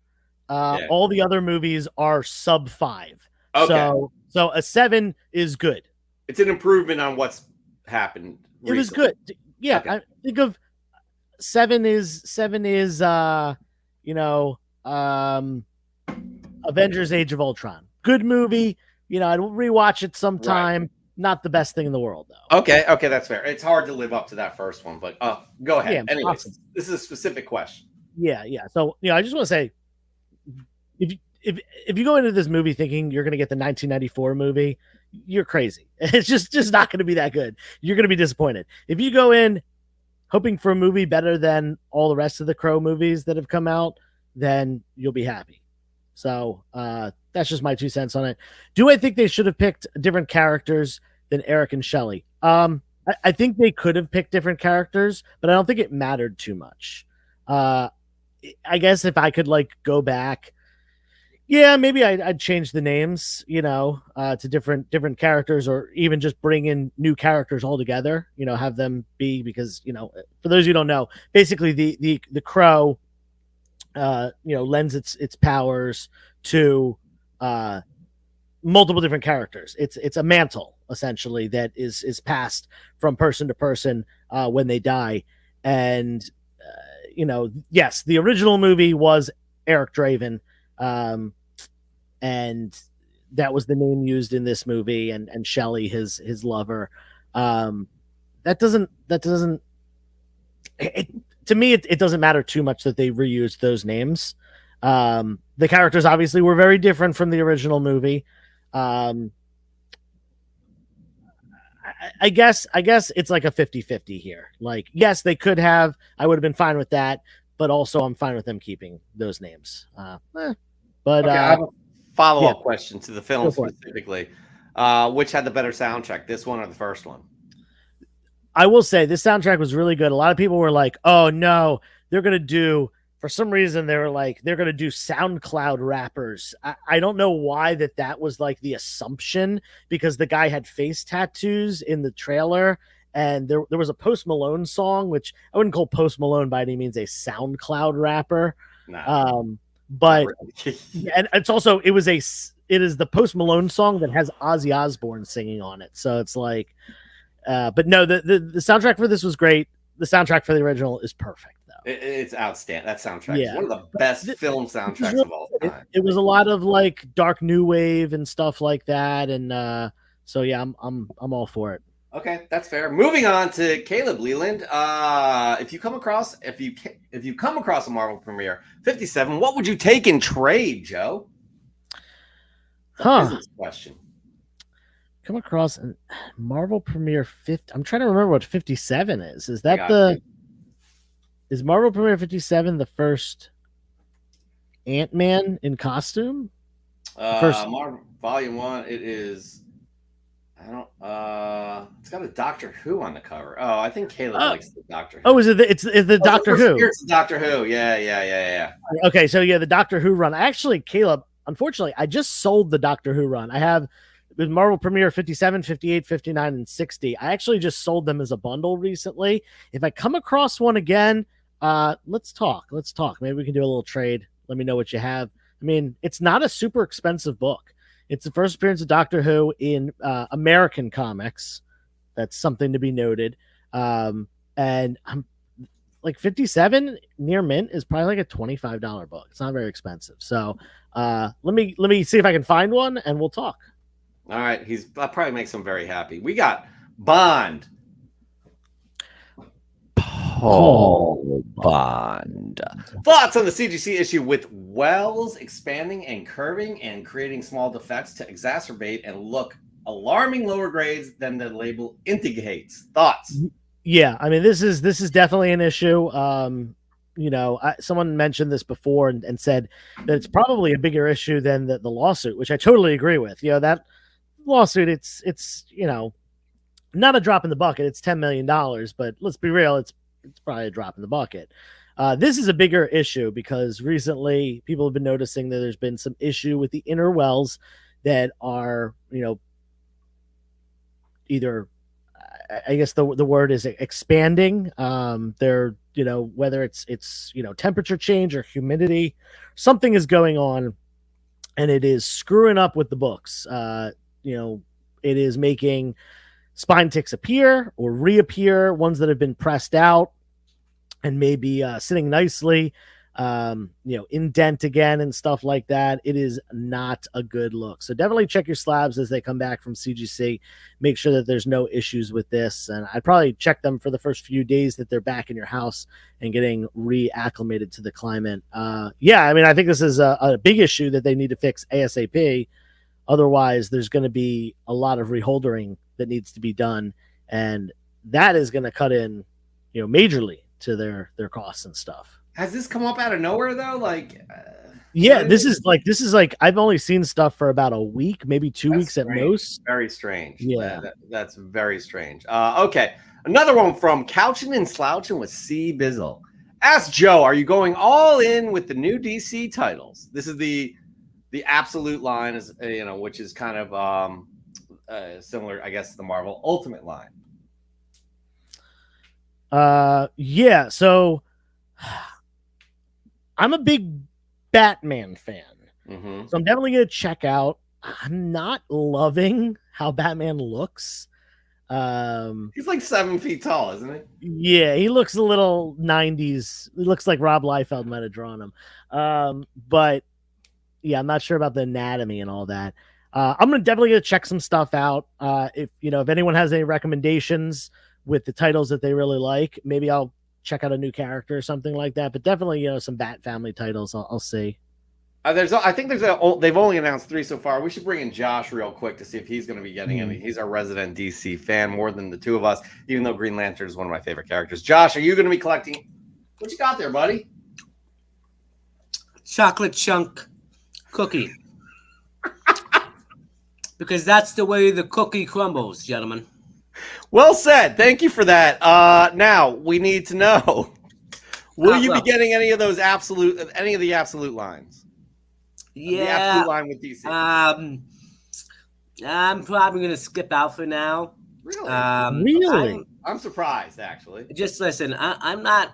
Yeah. All the other movies are sub 5. Okay. So a 7 is good. It's an improvement on what's happened. It was recently. good. Yeah, Okay. I think of 7 is Avengers Age of Ultron. Good movie. I'd rewatch it sometime. Right. Not the best thing in the world, though. Okay, that's fair. It's hard to live up to that first one, but go ahead. Yeah, Anyways, awesome. This is a specific question. Yeah. So I just want to say, if you go into this movie thinking you're going to get the 1994 movie, you're crazy. It's just not going to be that good. You're going to be disappointed. If you go in hoping for a movie better than all the rest of the Crow movies that have come out, then you'll be happy. So that's just my 2 cents on it. Do I think they should have picked different characters than Eric and Shelley? I think they could have picked different characters, but I don't think it mattered too much. I guess if I could go back, yeah, maybe I'd change the names, to different characters, or even just bring in new characters altogether. Have them be, because for those who don't know, basically the Crow, lends its powers to multiple different characters. It's a mantle essentially that is passed from person to person when they die, and yes, the original movie was Eric Draven. And that was the name used in this movie, and Shelley, his lover. That doesn't to me, it doesn't matter too much that they reused those names. The characters obviously were very different from the original movie. I guess it's like a 50-50 here. Yes, they could have. I would have been fine with that, but also I'm fine with them keeping those names. But okay, I have a follow-up yeah. question to the film specifically. Which had the better soundtrack, this one or the first one? I will say this soundtrack was really good. A lot of people were like, "Oh no, they're gonna do." For some reason, they were like, "They're gonna do SoundCloud rappers." I don't know why that was the assumption, because the guy had face tattoos in the trailer, and there was a Post Malone song, which I wouldn't call Post Malone by any means a SoundCloud rapper. No. But and it's also it is the Post Malone song that has Ozzy Osbourne singing on it, so it's but no, the soundtrack for this was great. The soundtrack for the original is perfect, though. It's outstanding. That soundtrack is one of the best film soundtracks of all time. It was a lot of dark new wave and stuff like that, and so yeah, I'm all for it. Okay, that's fair. Moving on to Caleb Leland. If you come across a Marvel premiere 57, what would you take in trade, Joe? Business question. Come across a Marvel premiere 50. I'm trying to remember what 57 is. Is that is Marvel premiere 57 the first Ant-Man in costume? First Marvel Volume 1. It is. I don't. It's got a Doctor Who on the cover. Oh, I think Caleb likes the Doctor Who. Oh, is it? It's the Doctor Who. It's Doctor Who. Yeah. Okay, so yeah, the Doctor Who run. Actually, Caleb, unfortunately, I just sold the Doctor Who run. I have the Marvel premiere 57, 58, 59, and 60. I actually just sold them as a bundle recently. If I come across one again, let's talk. Maybe we can do a little trade. Let me know what you have. I mean, it's not a super expensive book. It's the first appearance of Doctor Who in American comics. That's something to be noted. And I'm 57 near mint is probably a $25 book. It's not very expensive. So let me see if I can find one, and we'll talk. All right, that probably makes him very happy. We got Bond. Paul Bond. Thoughts on the CGC issue with wells expanding and curving and creating small defects to exacerbate and look alarming lower grades than the label indicates. Thoughts? Yeah, I mean this is definitely an issue. Someone mentioned this before and said that it's probably a bigger issue than the lawsuit, which I totally agree with. That lawsuit, it's not a drop in the bucket. It's $10 million, but let's be real, it's probably a drop in the bucket. This is a bigger issue because recently people have been noticing that there's been some issue with the inner wells that are, either, I guess the word is expanding. They're, whether it's temperature change or humidity, something is going on, and it is screwing up with the books. It is making spine ticks appear or reappear, ones that have been pressed out and maybe sitting nicely, indent again and stuff like that. It is not a good look. So definitely check your slabs as they come back from CGC. Make sure that there's no issues with this. And I'd probably check them for the first few days that they're back in your house and getting reacclimated to the climate. I think this is a big issue that they need to fix ASAP. Otherwise, there's going to be a lot of reholdering that needs to be done. And that is going to cut in, majorly to their costs and stuff. Has this come up out of nowhere though? This is like I've only seen stuff for about a week, maybe 2 weeks strange. At most. Very strange. Yeah, that's very strange. Okay, another one from Couchin' and Slouchin' with C Bizzle. Ask Joe, are you going all in with the new DC titles? This is the absolute line, is which is kind of similar, I guess, to the Marvel Ultimate line. So I'm a big Batman fan. Mm-hmm. So I'm definitely going to check out. I'm not loving how Batman looks. He's like 7 feet tall, isn't he? Yeah, he looks a little 90s. He looks like Rob Liefeld might have drawn him. But yeah, I'm not sure about the anatomy and all that. I'm definitely going to check some stuff out. If anyone has any recommendations with the titles that they really like, maybe I'll check out a new character or something like that. But definitely, some Bat Family titles. I'll see. They've only announced 3 so far. We should bring in Josh real quick to see if he's going to be getting any. He's our resident DC fan, more than the two of us, even though Green Lantern is one of my favorite characters. Josh, are you going to be collecting? What you got there, buddy? Chocolate chunk cookie. Because that's the way the cookie crumbles, gentlemen. Well said. Thank you for that. Now we need to know: will you be getting any of the absolute lines? Yeah, the absolute line with DC. I'm probably gonna skip out for now. Really? Really? I'm surprised, actually. Just listen. I'm not.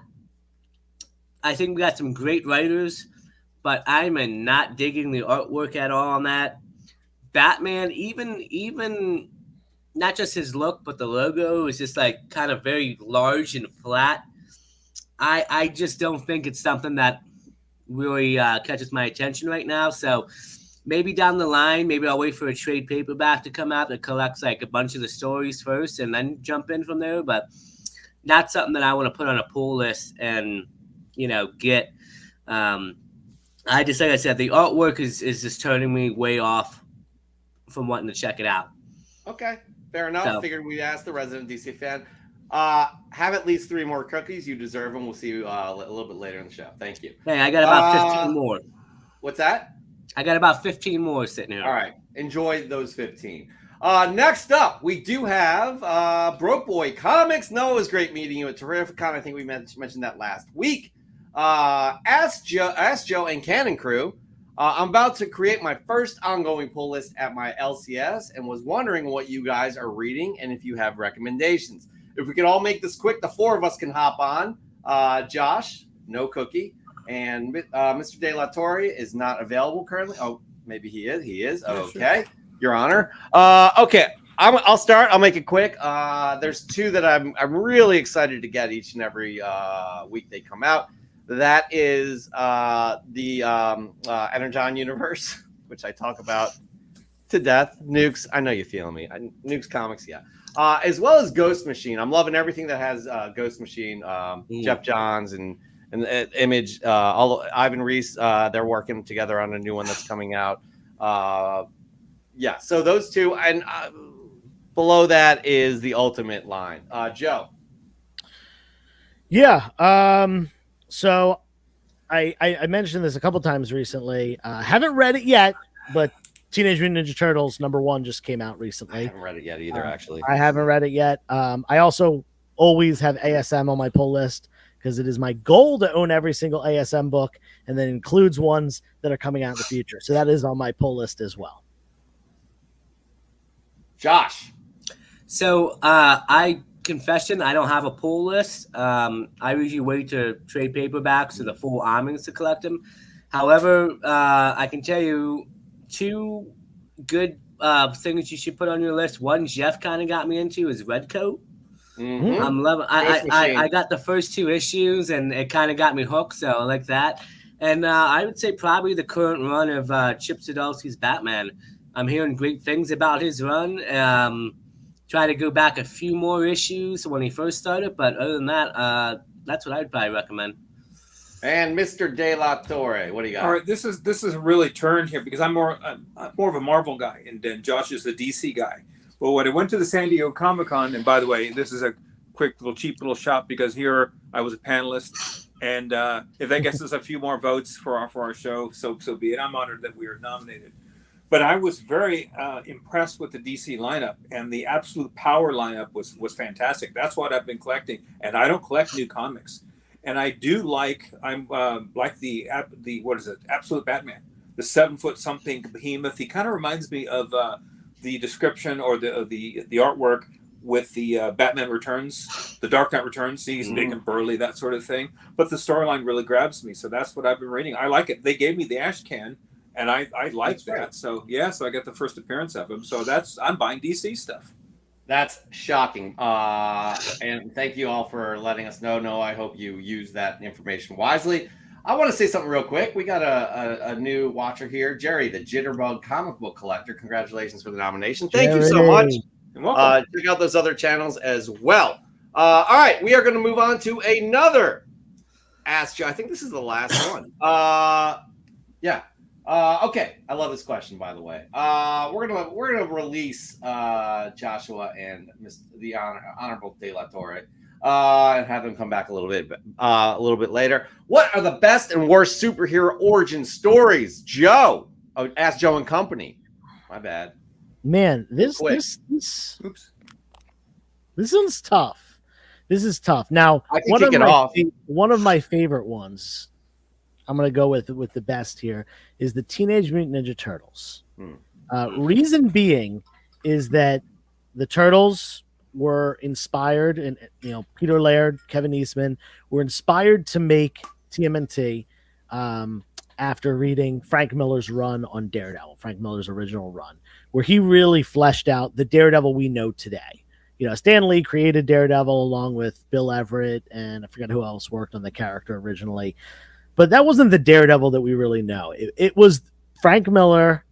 I think we got some great writers, but I'm not digging the artwork at all on that. Batman, even not just his look, but the logo is just like kind of very large and flat. I just don't think it's something that really catches my attention right now. So maybe down the line, maybe I'll wait for a trade paperback to come out that collects like a bunch of the stories first and then jump in from there. But not something that I want to put on a pull list and, get. Like I said, the artwork is just turning me way off from wanting to check it out. Okay, fair enough. So, Figured we'd ask the resident DC fan. Have at least 3 more cookies. You deserve them. We'll see you a little bit later in the show. Thank you. Hey, I got about 15 more. What's that? I got about 15 more sitting here. All right. Enjoy those 15. Next up, we do have Broke Boy Comics. No, it was great meeting you at Terrificon. I think we mentioned that last week. Ask Joe and Cannon Crew. I'm about to create my first ongoing pull list at my LCS and was wondering what you guys are reading and if you have recommendations. If we could all make this quick, the 4 of us can hop on. Josh, no cookie. And Mr. De La Torre is not available currently. Oh, maybe he is. He is. Okay. Sure. Your Honor. Okay. I'll start. I'll make it quick. There's 2 that I'm really excited to get each and every week they come out. That is the Energon universe, which I talk about to death. Nukes, I know you feeling me. Nukes Comics, yeah. As well as Ghost Machine. I'm loving everything that has Ghost Machine. Jeff Johns and Image, Ivan Reese. They're working together on a new one that's coming out. Yeah, so those 2, and below that is the Ultimate line. Joe. Yeah. So I mentioned this a couple times recently. Haven't read it yet, but Teenage Mutant Ninja Turtles #1 just came out recently. I haven't read it yet either, actually. I haven't read it yet. I also always have ASM on my pull list because it is my goal to own every single ASM book, and that includes ones that are coming out in the future. So that is on my pull list as well. Josh. So confession, I don't have a pull list. I usually wait to trade paperbacks or the full armings to collect them. However, I can tell you 2 good things you should put on your list. One Jeff kind of got me into is Redcoat. Mm-hmm. I'm loving. I got the first 2 issues and it kind of got me hooked, so I like that. And I would say probably the current run of Chip Zdarsky's Batman. I'm hearing great things about his run. Try to go back a few more issues when he first started, but other than that, that's what I'd probably recommend. And Mr. De La Torre, what do you got? All right, this is really turned here because I'm more of a Marvel guy, and Josh is the DC guy. Well, when I went to the San Diego Comic-Con, and by the way, this is a quick little cheap little shop because here I was a panelist, and if that gets us a few more votes for our show, so be it. I'm honored that we were nominated. But I was very impressed with the DC lineup, and the Absolute Power lineup was fantastic. That's what I've been collecting, and I don't collect new comics. And I do like the what is it? Absolute Batman, the 7-foot something behemoth. He kind of reminds me of the description or the artwork with the Batman Returns, the Dark Knight Returns. He's big and burly, that sort of thing. But the storyline really grabs me, so that's what I've been reading. I like it. They gave me the Ash Can, and I like that. Right. So yeah, so I got the first appearance of him. So I'm buying DC stuff. That's shocking. And thank you all for letting us know. No, I hope you use that information wisely. I want to say something real quick. We got a new watcher here, Jerry, the Jitterbug comic book collector. Congratulations for the nomination. Thank you so much. You're welcome. Check out those other channels as well. All right, we are going to move on to another Ask Joe. I think this is the last one. Yeah. Okay, I love this question. By the way, we're gonna release Joshua and the Honorable De La Torre, and have them come back a little bit later. What are the best and worst superhero origin stories, Joe? Oh, Ask Joe and Company. My bad. Man, this one's tough. This is tough. Now, I can kick it off. One of my favorite ones, I'm going to go with the best here, is the Teenage Mutant Ninja Turtles. Reason being is that the Turtles were inspired, and Peter Laird, Kevin Eastman were inspired to make TMNT after reading Frank Miller's run on Daredevil, Frank Miller's original run, where he really fleshed out the Daredevil we know today. Stan Lee created Daredevil along with Bill Everett, and I forget who else worked on the character originally. But that wasn't the Daredevil that we really know. It was Frank Miller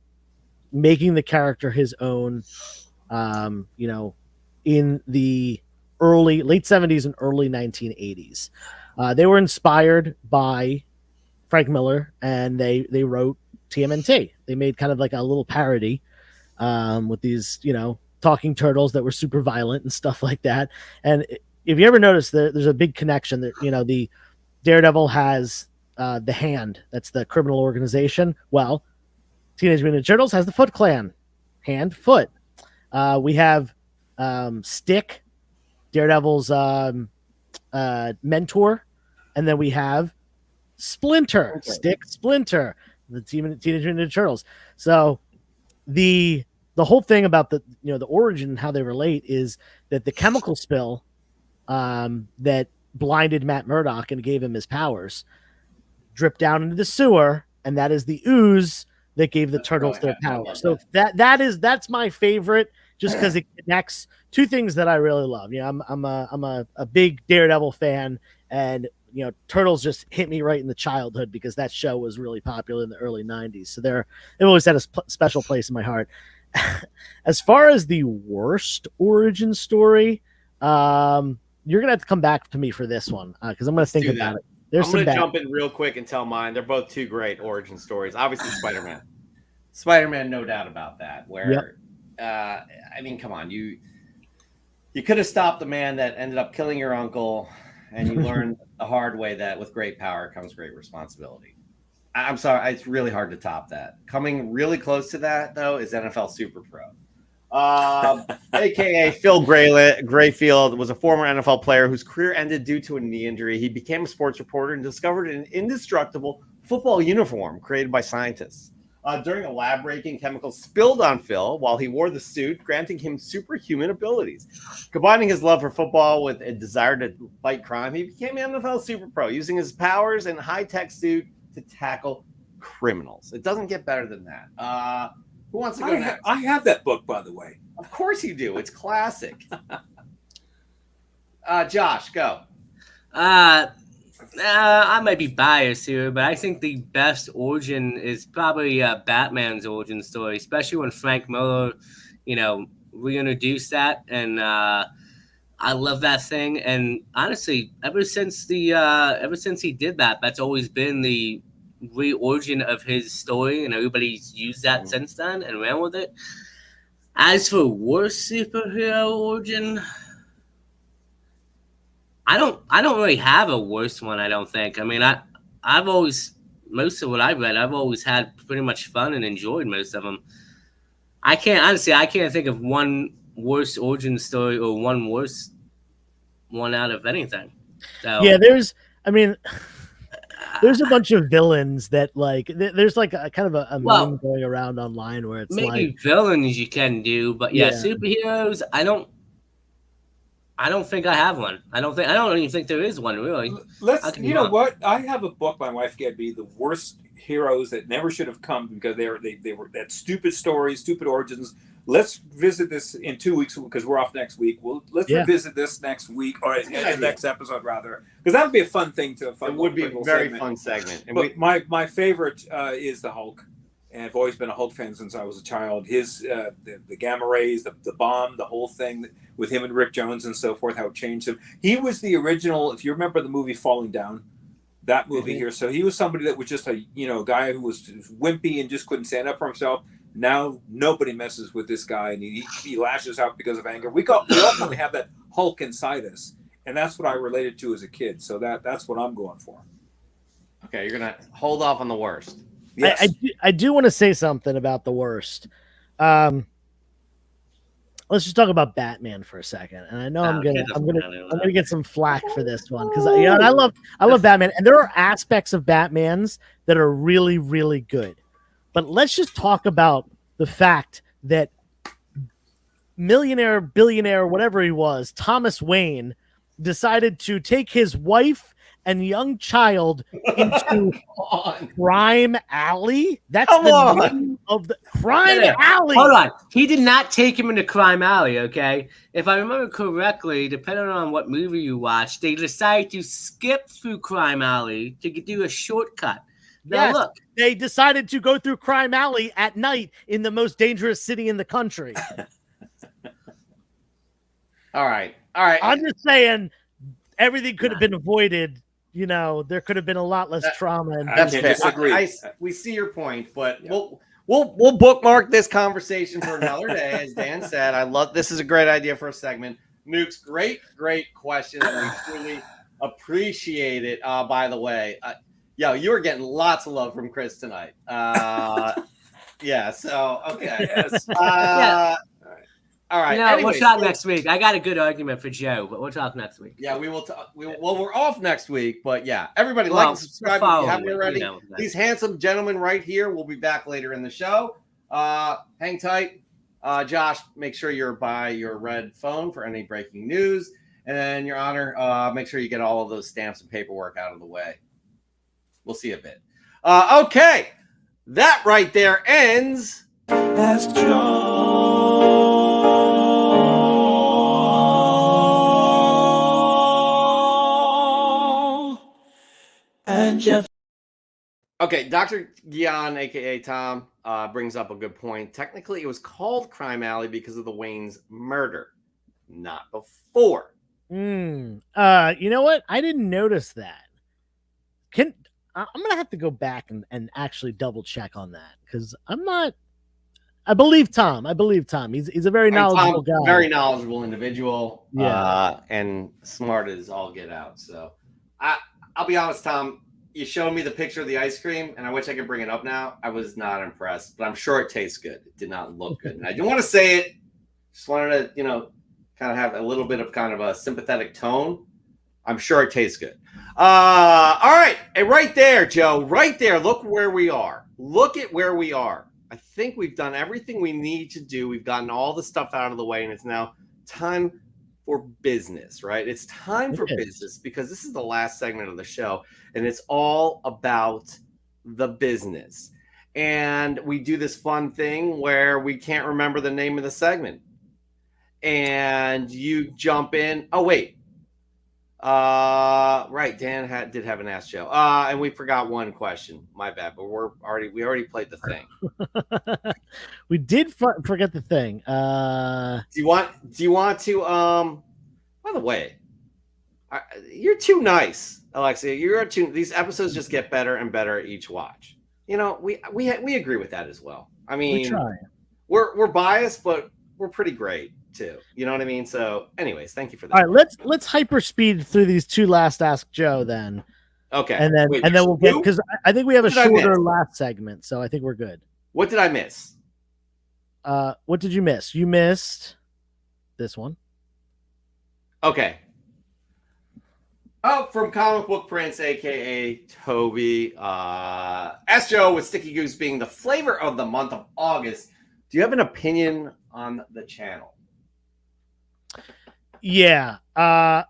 making the character his own, in the late 70s and early 1980s. They were inspired by Frank Miller, and they wrote TMNT. They made kind of like a little parody with these, talking turtles that were super violent and stuff like that. And if you ever notice, there's a big connection that, the Daredevil has the Hand. That's the criminal organization. Well, Teenage Mutant Ninja Turtles has the Foot Clan. Hand, foot. We have Stick, Daredevil's mentor. And then we have Splinter. Okay. Stick, Splinter, the Teenage Mutant Ninja Turtles. So the whole thing about the origin and how they relate is that the chemical spill that blinded Matt Murdock and gave him his powers dripped down into the sewer, and that is the ooze that gave the turtles their power. So that's my favorite, just because it connects two things that I really love. I'm a big Daredevil fan, and Turtles just hit me right in the childhood because that show was really popular in the early 90s. So they've always had a special place in my heart. As far as the worst origin story, you're gonna have to come back to me for this one because I'm gonna think about it. I'm gonna jump in real quick and tell mine. They're both two great origin stories. Obviously, Spider-Man, no doubt about that. Where, come on, you could have stopped the man that ended up killing your uncle, and you learned the hard way that with great power comes great responsibility. I'm sorry, it's really hard to top that. Coming really close to that, though, is NFL Super Pro. AKA Phil Grayfield was a former NFL player whose career ended due to a knee injury. He became a sports reporter and discovered an indestructible football uniform created by scientists. During a lab break-in, chemicals spilled on Phil while he wore the suit, granting him superhuman abilities. Combining his love for football with a desire to fight crime, he became an NFL super pro, using his powers and high-tech suit to tackle criminals. It doesn't get better than that. Who wants to go next? I have that book, by the way. Of course you do. It's classic. Josh, go. I might be biased here, but I think the best origin is probably Batman's origin story, especially when Frank Miller, reintroduced that, and I love that thing. And honestly, ever since he did that, that's always been the re-origin of his story, and everybody's used that since then and ran with it. As for worst superhero origin, I don't really have a worst one. I don't think. I mean, I've always, most of what I've read, I've always had pretty much fun and enjoyed most of them. I can't think of one worst origin story or one worst one out of anything. So yeah, there's a bunch of villains that there's like a kind of a meme going around online where it's maybe villains you can do, but superheroes, I don't think I have one. I don't even think there is one really. You know what? I have a book my wife gave me, the worst heroes that never should have come because they were that stupid stories, stupid origins. Let's visit this in 2 weeks because we're off next week. Let's revisit this next week or in the next episode rather, because that would be a fun thing to. It would be a very fun segment. And but my favorite is the Hulk, and I've always been a Hulk fan since I was a child. His the gamma rays, the bomb, the whole thing with him and Rick Jones and so forth, how it changed him. He was the original. If you remember the movie Falling Down, that movie here. So he was somebody that was just a guy who was wimpy and just couldn't stand up for himself. Now nobody messes with this guy, and he lashes out because of anger. We ultimately have that Hulk inside us, and that's what I related to as a kid. So that's what I'm going for. Okay, you're gonna hold off on the worst. Yes. I do want to say something about the worst. Let's just talk about Batman for a second. And I know I'm gonna get some flack for this one because I love Batman, and there are aspects of Batman's that are really, really good. But let's just talk about the fact that millionaire, billionaire, whatever he was, Thomas Wayne, decided to take his wife and young child into Crime Alley. That's the name of the Crime Alley. Hold on. He did not take him into Crime Alley, okay? If I remember correctly, depending on what movie you watched, they decided to skip through Crime Alley to do a shortcut. Now, yes, look. They decided to go through Crime Alley at night in the most dangerous city in the country. All right. I'm just saying everything could have been avoided. There could have been a lot less trauma. And that's fair. Disagree. We see your point, but we'll bookmark this conversation for another day. As Dan said, I love this is a great idea for a segment. Nukes, great question. We truly appreciate it. By the way, you were getting lots of love from Chris tonight. So okay. Yes. All right. Anyways, we'll talk next week. I got a good argument for Joe, but we'll talk next week. Yeah, we will. We're off next week, but everybody like and subscribe if you haven't already. These handsome gentlemen right here will be back later in the show. Hang tight. Josh, make sure you're by your red phone for any breaking news. And Your Honor, make sure you get all of those stamps and paperwork out of the way. We'll see a bit. Okay. That right there ends. Ask Joe and Jeff. Okay, Dr. Gian, a.k.a. Tom, brings up a good point. Technically, it was called Crime Alley because of the Wayne's murder, not before. You know what? I didn't notice that. I'm going to have to go back and actually double check on that because I believe Tom. He's a very knowledgeable guy. Very knowledgeable individual. Yeah. And smart as all get out. So I'll be honest, Tom, you showed me the picture of the ice cream and I wish I could bring it up now. I was not impressed, but I'm sure it tastes good. It did not look good. And I didn't want to say it Just wanted to, kind of have a little bit of kind of a sympathetic tone. I'm sure it tastes good. All right. And right there, Joe, right there. Look where we are. Look at where we are. I think we've done everything we need to do. We've gotten all the stuff out of the way, and it's now time for business, right? It's time for business because this is the last segment of the show, and it's all about the business. And we do this fun thing where we can't remember the name of the segment. And you jump in. Oh, wait. Right. Dan did have an Ask Joe. And we forgot one question. My bad. But we already played the thing. We did forget the thing. Do you want to? By the way, you're too nice, Alexia. These episodes just get better and better at each watch. We agree with that as well. I mean, we try. We're biased, but we're pretty great too. You know what I mean? So, anyways, thank you for that. All right, let's hyperspeed through these two last Ask Joe then. Okay. And then we'll get, because I think we have a shorter last segment, so I think we're good. What did I miss? What did you miss? You missed this one. Okay. Oh, from Comic Book Prince, aka Toby. Ask Joe, with Sticky Goose being the flavor of the month of August, do you have an opinion on the channel? Yeah. I'm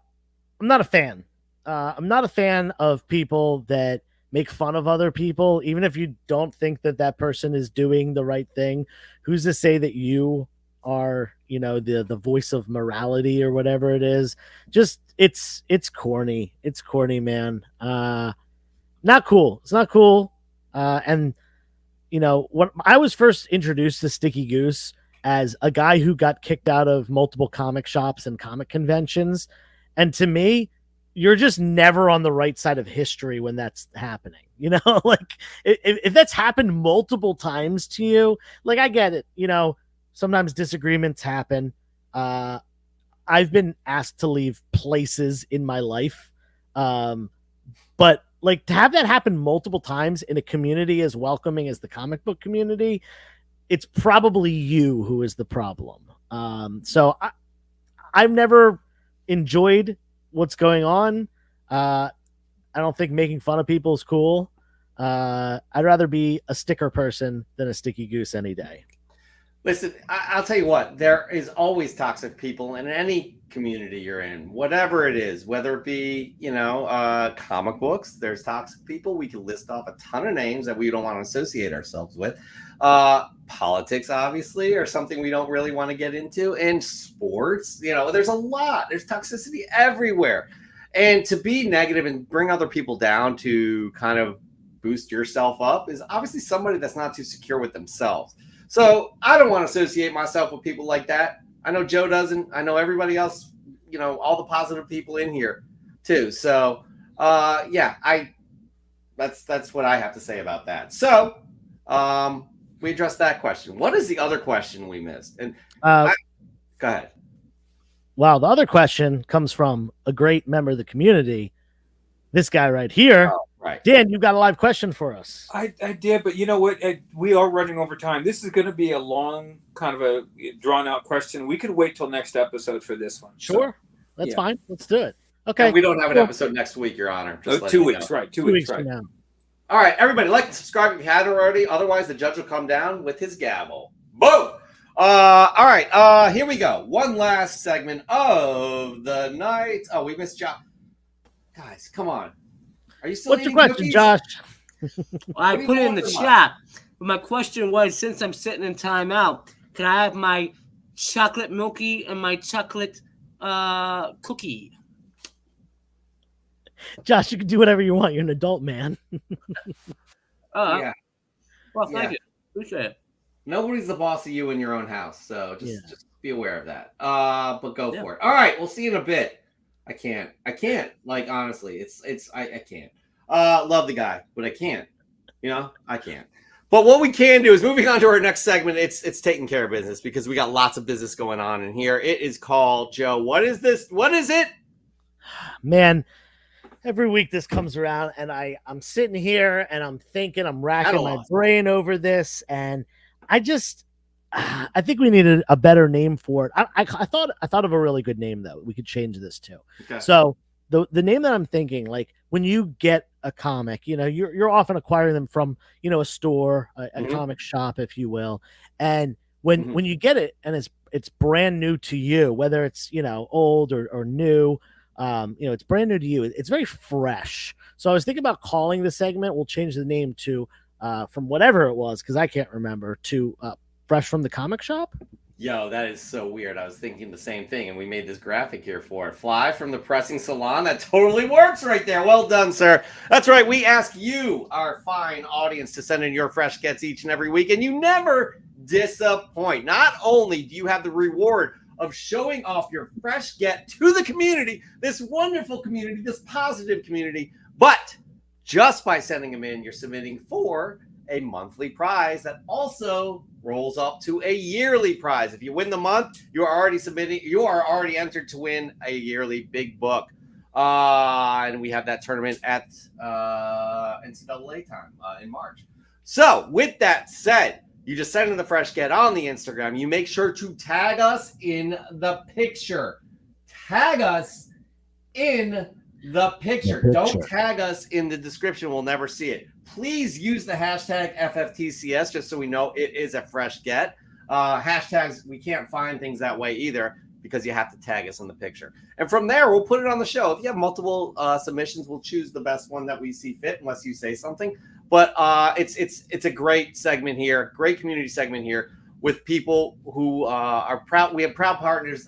not a fan. I'm not a fan of people that make fun of other people, even if you don't think that person is doing the right thing. Who's to say that you are, the voice of morality or whatever it is? Just it's corny. It's corny, man. Not cool. It's not cool. And when I was first introduced to Sticky Goose as a guy who got kicked out of multiple comic shops and comic conventions, and to me, you're just never on the right side of history when that's happening. Like if that's happened multiple times to you, like I get it. Sometimes disagreements happen. I've been asked to leave places in my life. But like to have that happen multiple times in a community as welcoming as the comic book community, it's probably you who is the problem. So I've never enjoyed what's going on. I don't think making fun of people is cool. I'd rather be a sticker person than a Sticky Goose any day. Listen, I'll tell you what, there is always toxic people in any community you're in, whatever it is, whether it be, comic books, there's toxic people. We can list off a ton of names that we don't want to associate ourselves with. Politics, obviously, or something we don't really want to get into. And sports, there's a lot. There's toxicity everywhere. And to be negative and bring other people down to kind of boost yourself up is obviously somebody that's not too secure with themselves. So I don't want to associate myself with people like that. I know Joe doesn't. I know everybody else, all the positive people in here too. So that's what I have to say about that. So we addressed that question. What is the other question we missed? And go ahead. Wow, the other question comes from a great member of the community. This guy right here. Oh, right. Dan, you've got a live question for us. I did, but you know what? We are running over time. This is going to be a long, kind of a drawn-out question. We could wait till next episode for this one. Sure. That's fine. Let's do it. Okay. And we don't have an episode next week, Your Honor. Just 2 weeks, right. 2 weeks, right. From now. All right, everybody, like and subscribe if you hadn't already. Otherwise, the judge will come down with his gavel. Boom! All right, here we go. One last segment of the night. Oh, we missed Josh. Guys, come on. Are you still What's your eating question, cookies? Josh? I put it in the chat. But my question was, since I'm sitting in timeout, can I have my chocolate milky and my chocolate cookie? Josh, you can do whatever you want. You're an adult man. Yeah. Well, thank you. Appreciate it. Nobody's the boss of you in your own house, so just be aware of that. But go for it. All right, we'll see you in a bit. I can't. Like, honestly, I can't. Love the guy, but I can't. I can't. But what we can do is moving on to our next segment. It's taking care of business because we got lots of business going on in here. It is called, Joe. What is this? What is it? Man, every week this comes around and I'm sitting here and I'm thinking, I'm racking my brain over this, and I think we needed a better name for it. I thought of a really good name though. We could change this to. Okay. So the name that I'm thinking, like when you get a comic, you're often acquiring them from a store, a comic shop, if you will, and when you get it and it's brand new to you, whether it's old or new, it's brand new to you. It's very fresh. So I was thinking about calling the segment. We'll change the name to from whatever it was because I can't remember to Fresh from the Comic Shop. Yo, that is so weird. I was thinking the same thing, and we made this graphic here for it. Fly from the pressing salon. That totally works right there. Well done, sir. That's right. We ask you, our fine audience, to send in your fresh gets each and every week, and you never disappoint. Not only do you have the reward of showing off your fresh get to the community, this wonderful community, this positive community, but just by sending them in, you're submitting for a monthly prize that also rolls up to a yearly prize. If you win the month, you are already entered to win a yearly big book. And we have that tournament at NCAA time in March. So with that said, you just send in the fresh get on the Instagram. You make sure to tag us in the picture. Tag us in the picture. Don't tag us in the description. We'll never see it. Please use the hashtag FFTCS just so we know it is a fresh get. Hashtags, we can't find things that way either because you have to tag us in the picture. And from there, we'll put it on the show. If you have multiple submissions, we'll choose the best one that we see fit unless you say something. But it's a great segment here, great community segment here with people who are proud. We have proud partners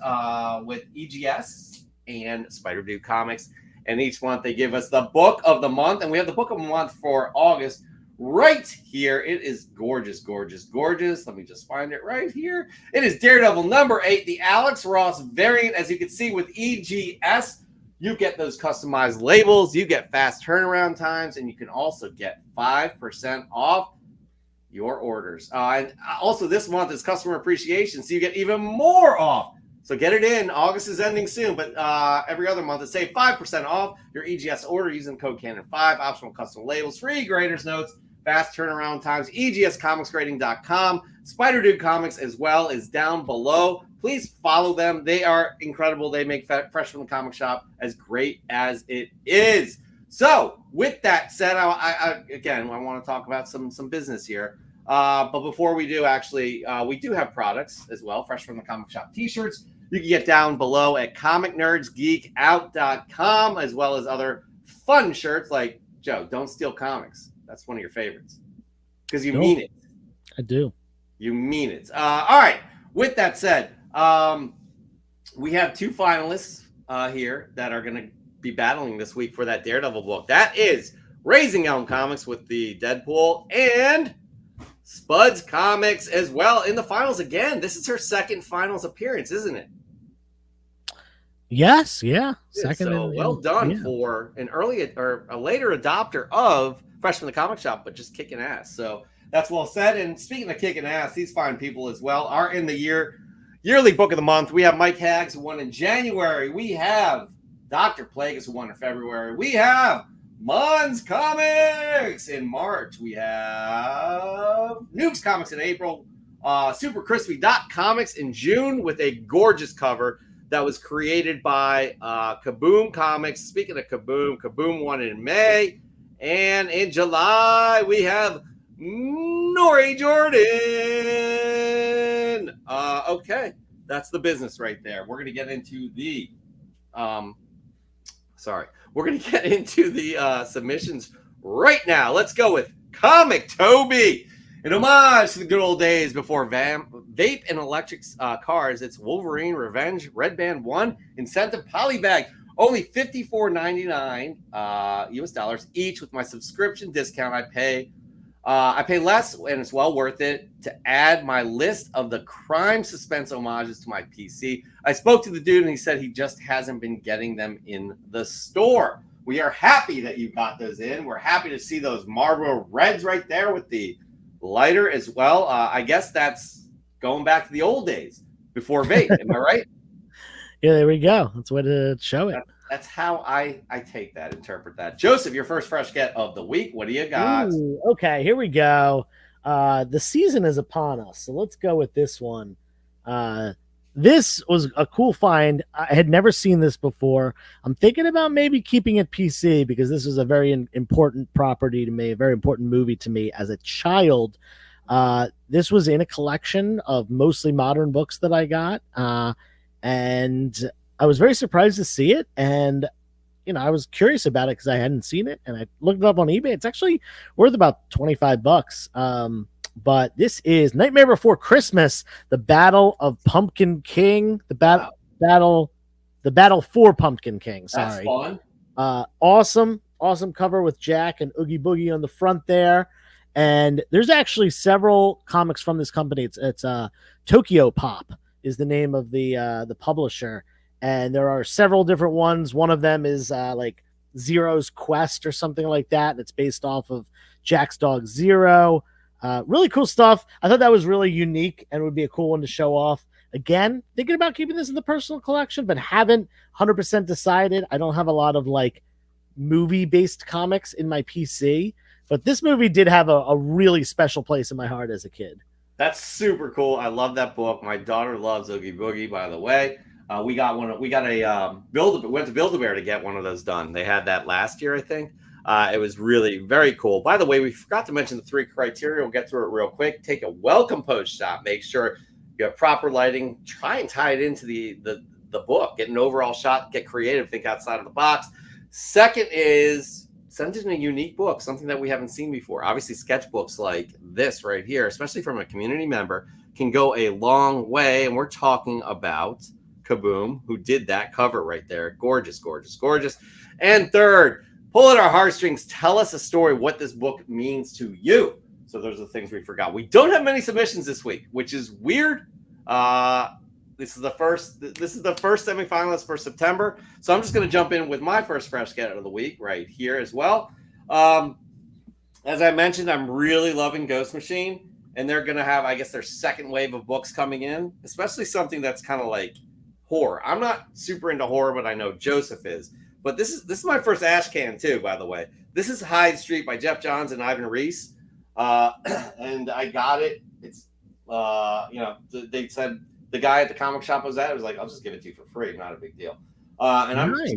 with EGS and Spider Dude Comics. And each month they give us the book of the month. And we have the book of the month for August right here. It is gorgeous, gorgeous, gorgeous. Let me just find it right here. It is Daredevil #8, the Alex Ross variant. As you can see with EGS, you get those customized labels. You get fast turnaround times. And you can also get 5% off your orders. And also this month is customer appreciation. So you get even more off. So get it in. August is ending soon, but every other month, it's save 5% off your EGS order using code Cannon5, optional custom labels, free graders notes, fast turnaround times, EGScomicsgrading.com. Spider Dude Comics as well is down below. Please follow them. They are incredible. They make Fresh from the Comic Shop as great as it is. So with that said, I want to talk about some business here. But before we do, actually, we do have products as well. Fresh from the Comic Shop t-shirts. You can get down below at comicnerdsgeekout.com, as well as other fun shirts like, Joe, don't steal comics. That's one of your favorites. Because you mean it. I do. You mean it. All right. With that said, we have two finalists here that are going to be battling this week for that Daredevil book. That is Raising Elm Comics with the Deadpool and Spuds Comics as well in the finals again. This is her second finals appearance, isn't it? Yes, yeah. Second. So well done for an early or a later adopter of Fresh from the Comic Shop, but just kicking ass. So that's well said. And speaking of kicking ass, these fine people as well are in the yearly book of the month. We have Mike Haggs, who won in January. We have Dr. Plagueis, who won in February. We have Mons Comics in March. We have Noobs Comics in April. Super Crispy Comics in June with a gorgeous cover that was created by Kaboom Comics. Speaking of Kaboom, Kaboom won in May. And in July, we have Nori Jordan. Okay, that's the business right there. We're going to get into the submissions right now. Let's go with Comic Toby. In homage to the good old days before vape and electric cars, it's Wolverine Revenge Red Band 1 incentive polybag. Only $54.99 US dollars each. With my subscription discount, I pay less, and it's well worth it to add my list of the crime suspense homages to my PC. I spoke to the dude, and he said he just hasn't been getting them in the store. We are happy that you got those in. We're happy to see those Marlboro Reds right there with the lighter as well. I guess that's going back to the old days before vape. Am I right? Yeah, there we go. That's what to show it. That's how I take that, interpret that. Joseph, your first fresh get of the week. What do you got? Ooh, okay, here we go. The season is upon us, so let's go with this one. This was a cool find. I had never seen this before. I'm thinking about maybe keeping it PC because this was a very important property to me, a very important movie to me as a child. This was in a collection of mostly modern books that I got, and I was very surprised to see it. And I was curious about it because I hadn't seen it, and I looked it up on eBay. It's actually worth about $25. But this is Nightmare Before Christmas: The Battle of Pumpkin King. The battle for Pumpkin King. Sorry. That's fun. Awesome cover with Jack and Oogie Boogie on the front there. And there's actually several comics from this company. It's Tokyo Pop is the name of the publisher, and there are several different ones. One of them is like Zero's Quest or something like that. And it's based off of Jack's dog Zero. Really cool stuff. I thought that was really unique and would be a cool one to show off. Again, thinking about keeping this in the personal collection, but haven't 100% decided. I don't have a lot of like movie-based comics in my PC, but this movie did have a really special place in my heart as a kid. That's super cool. I love that book. My daughter loves Oogie Boogie, by the way. We got went to Build-A-Bear to get one of those done. They had that last year, I think. It was really very cool. By the way, we forgot to mention the 3 criteria. We'll get through it real quick. Take a well-composed shot. Make sure you have proper lighting. Try and tie it into the book. Get an overall shot. Get creative. Think outside of the box. Second is send in a unique book, something that we haven't seen before. Obviously, sketchbooks like this right here, especially from a community member, can go a long way. And we're talking about Kaboom, who did that cover right there. Gorgeous, gorgeous, gorgeous. And third, pull at our heartstrings. Tell us a story, what this book means to you. So those are the things we forgot. We don't have many submissions this week, which is weird. This is the first semifinalist for September. So I'm just going to jump in with my first fresh get of the week right here as well. As I mentioned, I'm really loving Ghost Machine, and they're going to have, I guess, their second wave of books coming in, especially something that's kind of like horror. I'm not super into horror, but I know Joseph is. But this is my first ash can too, by the way. This is Hyde Street by Jeff Johns and Ivan Reis, and I got it. It's they said the guy at the comic shop was like, I'll just give it to you for free, not a big deal. And Nice.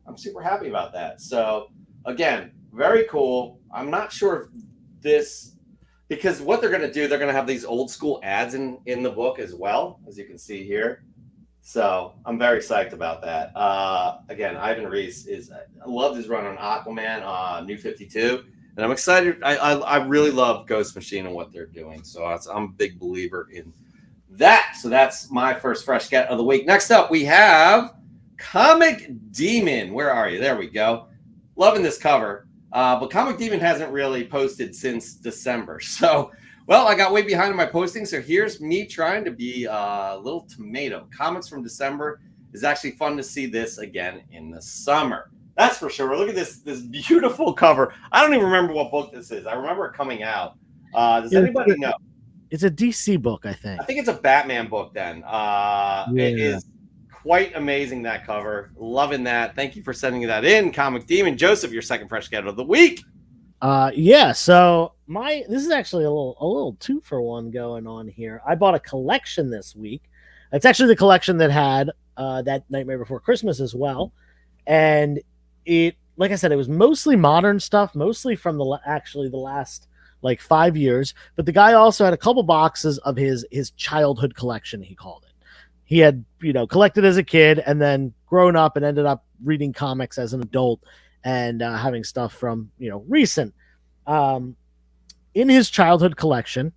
I'm super happy about that. So again, very cool. I'm not sure if this, because what they're going to do, they're going to have these old school ads in the book as well, as you can see here. So I'm very psyched about that. Again, Ivan Reis I loved his run on Aquaman, New 52, and I'm excited. I really love Ghost Machine and what they're doing. So I'm a big believer in that. So that's my first fresh get of the week. Next up, we have Comic Demon. Where are you? There we go. Loving this cover. But Comic Demon hasn't really posted since December. So, well, I got way behind in my posting. So here's me trying to be a little tomato. Comics from December is actually fun to see this again in the summer. That's for sure. Look at this beautiful cover. I don't even remember what book this is. I remember it coming out. Does anybody know? It's a DC book, I think. I think it's a Batman book then. It is quite amazing, that cover. Loving that. Thank you for sending that in, Comic Demon. Joseph, your second fresh get of the week. So this is actually a little 2-for-1 going on here. I bought a collection this week. It's actually the collection that had that Nightmare Before Christmas as well. And it, like I said, it was mostly modern stuff, mostly from the last like 5 years. But the guy also had a couple boxes of his childhood collection, he called it. He had, collected as a kid and then grown up and ended up reading comics as an adult and having stuff from, recent. In his childhood collection,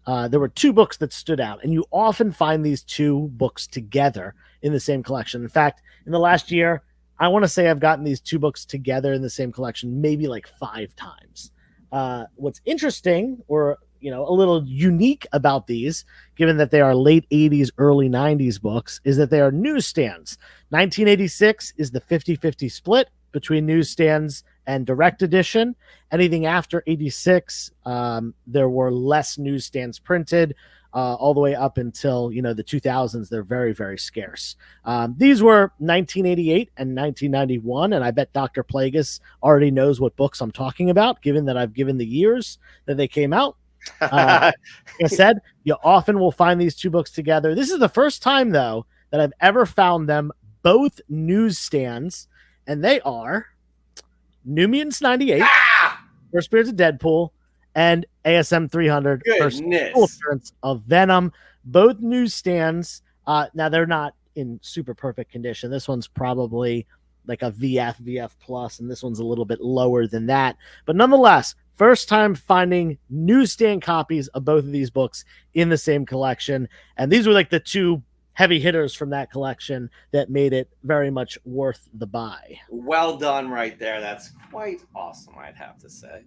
there were 2 books that stood out, and you often find these 2 books together in the same collection. In fact, in the last year, I want to say I've gotten these 2 books together in the same collection maybe like 5 times. What's interesting, or a little unique about these, given that they are late 80s, early 90s books, is that they are newsstands. 1986 is the 50-50 split between newsstands and direct edition. Anything after 86, there were less newsstands printed, all the way up until, the 2000s. They're very, very scarce. These were 1988 and 1991, and I bet Dr. Plagueis already knows what books I'm talking about, given that I've given the years that they came out. Like I said, you often will find these two books together. This is the first time, though, that I've ever found them both newsstands, and they are New Mutants 98, First Appearance of Deadpool, and ASM 300, First Appearance of Venom. Both newsstands. Now, they're not in super perfect condition. This one's probably like a VF plus, and this one's a little bit lower than that. But nonetheless, first time finding newsstand copies of both of these books in the same collection. And these were like the two heavy hitters from that collection that made it very much worth the buy. Well done right there. That's quite awesome, I'd have to say.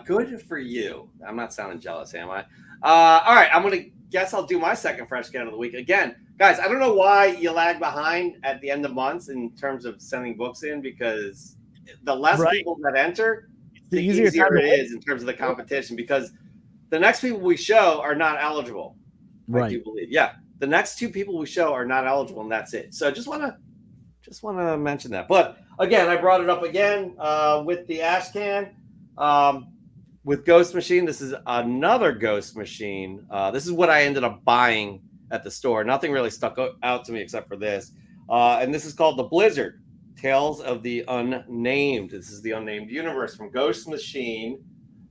Good for you. I'm not sounding jealous, am I? All right, I'm going to guess I'll do my second fresh scan of the week. Again, guys, I don't know why you lag behind at the end of months in terms of sending books in, because the less people that enter, the easier it is in terms of the competition, because the next people we show are not eligible. Right. I do believe. Yeah. The next two people we show are not eligible, and that's it. So just want to mention that. But again, I brought it up again with the Ash Can. With Ghost Machine, this is another Ghost Machine. This is what I ended up buying at the store. Nothing really stuck out to me except for this. And this is called The Blizzard, Tales of the Unnamed. This is the Unnamed Universe from Ghost Machine.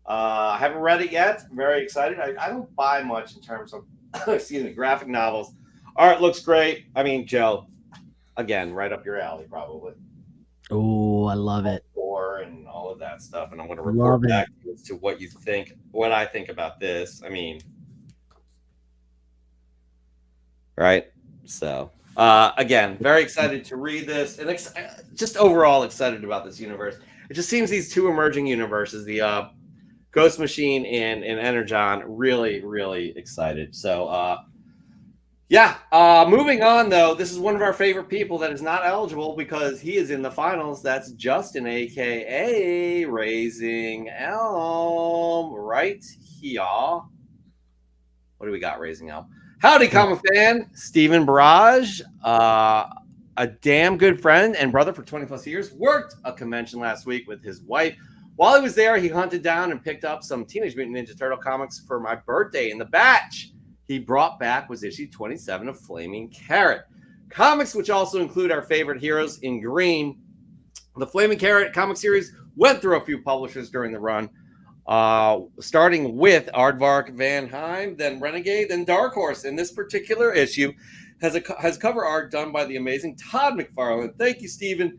I haven't read it yet. I'm very excited. I don't buy much in terms of graphic novels. Art looks great. I mean, Joe, again, right up your alley, probably. Oh, I love it. And all of that stuff. And I'm going to report back to what you think, what I think about this. I mean, right? So, again, very excited to read this, and just overall excited about this universe. It just seems these two emerging universes, the Ghost Machine and Energon, really, really excited. So, moving on, though, this is one of our favorite people that is not eligible because he is in the finals. That's Justin, a.k.a. Raising Elm, right here. What do we got, Raising Elm? Howdy, comic fan. Stephen Barrage, a damn good friend and brother for 20-plus years, worked a convention last week with his wife. While he was there, he hunted down and picked up some Teenage Mutant Ninja Turtle comics for my birthday, and the batch he brought back was issue 27 of Flaming Carrot. Comics which also include our favorite heroes in green. The Flaming Carrot comic series went through a few publishers during the run, starting with Aardvark Van Heim, then Renegade, then Dark Horse. And this particular issue has cover art done by the amazing Todd McFarlane. Thank you, Stephen.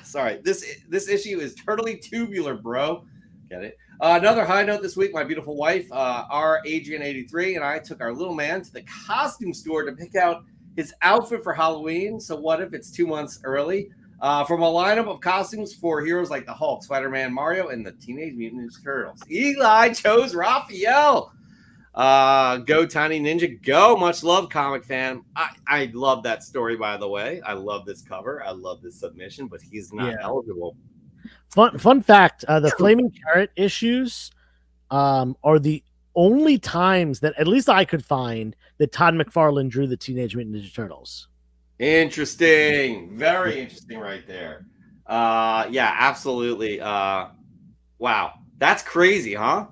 Sorry, this issue is totally tubular, bro. Get it? Another high note this week, my beautiful wife, our Adrian83, and I took our little man to the costume store to pick out his outfit for Halloween. So what if it's 2 months early? From a lineup of costumes for heroes like the Hulk, SpiderMan, Mario, and the Teenage Mutant Ninja Turtles. Eli chose Raphael. Go Tiny Ninja, go. Much love, comic fan. I love that story, by the way. I love this cover. I love this submission, but he's not eligible. Fun fact, the Flaming Carrot issues are the only times that, at least I could find, that Todd McFarlane drew the Teenage Mutant Ninja Turtles. Interesting. Very interesting right there. Yeah, absolutely. Wow. That's crazy, huh?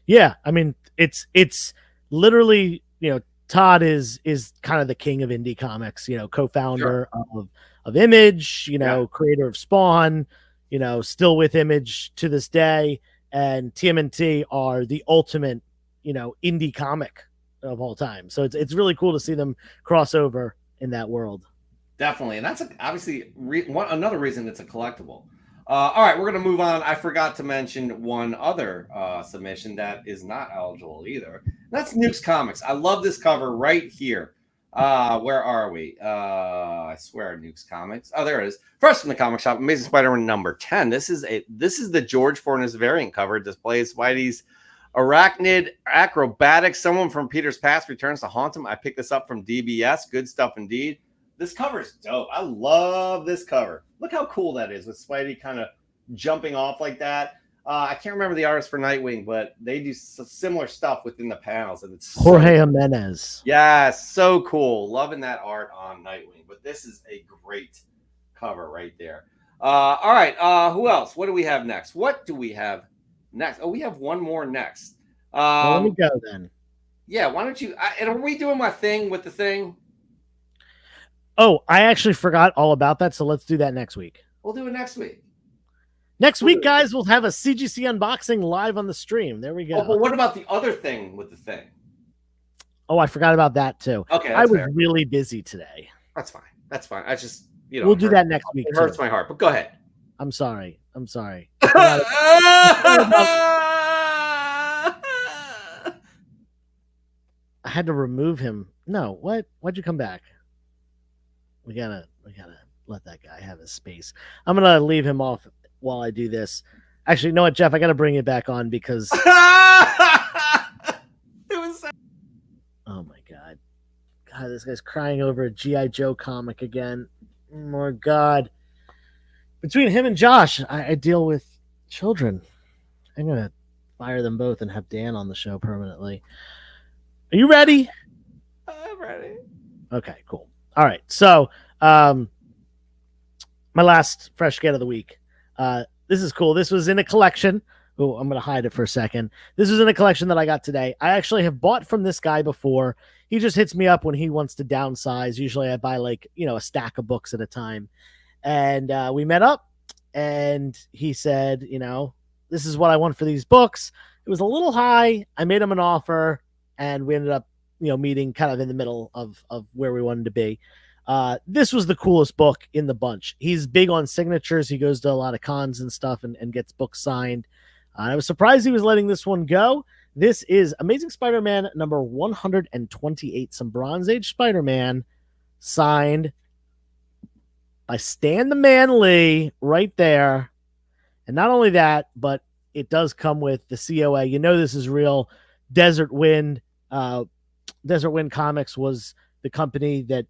Yeah, I mean, it's literally, Todd is kind of the king of indie comics, co-founder of Image, creator of Spawn, still with Image to this day, and TMNT are the ultimate, indie comic of all time. So it's really cool to see them cross over in that world. Definitely. And that's obviously another reason it's a collectible. All right, we're going to move on. I forgot to mention one other submission that is not eligible either. That's Nukes Comics. I love this cover right here. Where are we? I swear, Nukes Comics. Oh, there it is. First from the comic shop, Amazing Spider-Man number 10. This is the George Fornes variant cover. It displays Spidey's arachnid acrobatics. Someone from Peter's past returns to haunt him. I picked this up from DBS. Good stuff indeed. This cover is dope. I love this cover. Look how cool that is with Spidey kind of jumping off like that. I can't remember the artist for Nightwing, but they do similar stuff within the panels. And it's Jorge Jimenez. Yes, so cool. Loving that art on Nightwing. But this is a great cover right there. All right. Who else? What do we have next? next. Oh, we have one more next. Well, let me go then. Yeah, why don't you? And are we doing my thing with the thing? Oh, I actually forgot all about that, so let's do that next week. We'll do it next week. Next week, guys, we'll have a CGC unboxing live on the stream. There we go. Oh, but what about the other thing with the thing? Oh, I forgot about that too. Okay, I was fair. really busy today. That's fine. That's fine. I just, we'll do that next week. It hurts my heart, but go ahead. I'm sorry. I had to remove him. No, what? Why'd you come back? We gotta let that guy have his space. I'm gonna leave him off while I do this. Actually, you know what, Jeff? I gotta bring it back on because It was. oh my god, this guy's crying over a GI Joe comic again. Oh my god. Between him and Josh, I deal with children. I'm gonna fire them both and have Dan on the show permanently. Are you ready? I'm ready. Okay, cool. All right. So, my last fresh get of the week. This is cool. This was in a collection. Oh, I'm going to hide it for a second. This was in a collection that I got today. I actually have bought from this guy before. He just hits me up when he wants to downsize. Usually I buy a stack of books at a time. And we met up and he said, this is what I want for these books. It was a little high. I made him an offer and we ended up, meeting kind of in the middle of where we wanted to be. This was the coolest book in the bunch. He's big on signatures. He goes to a lot of cons and stuff and gets books signed. I was surprised he was letting this one go. This is Amazing Spider-Man number 128. Some Bronze Age Spider-Man signed by Stan the Man Lee right there. And not only that, but it does come with the COA. This is real. Desert Wind Comics was the company that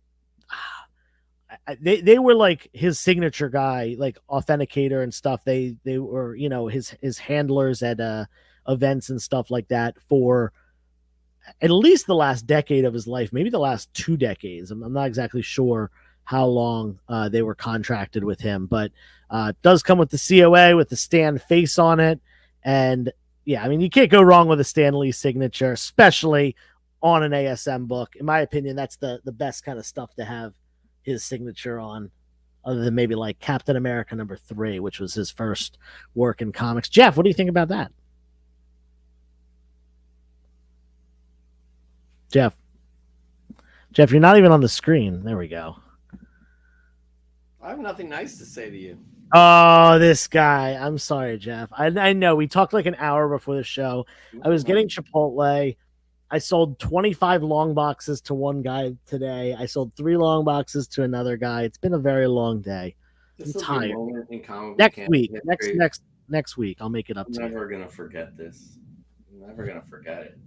they were like his signature guy, like authenticator and stuff. They were, his handlers at events and stuff like that for at least the last decade of his life, maybe the last 2 decades. I'm not exactly sure how long they were contracted with him, but it does come with the COA with the Stan face on it. And yeah, I mean, you can't go wrong with a Stan Lee signature, especially on an ASM book. In my opinion, that's the best kind of stuff to have his signature on, other than maybe like Captain America number 3, which was his first work in comics. Jeff, what do you think about that? Jeff, you're not even on the screen. There we go. I have nothing nice to say to you. Oh, this guy. I'm sorry, Jeff. I know we talked like an hour before the show. I was getting Chipotle. I sold 25 long boxes to one guy today. I sold 3 long boxes to another guy. It's been a very long day. I'm tired. Next week, I'll make it up to you. I'm never gonna forget this. I'm never gonna forget it.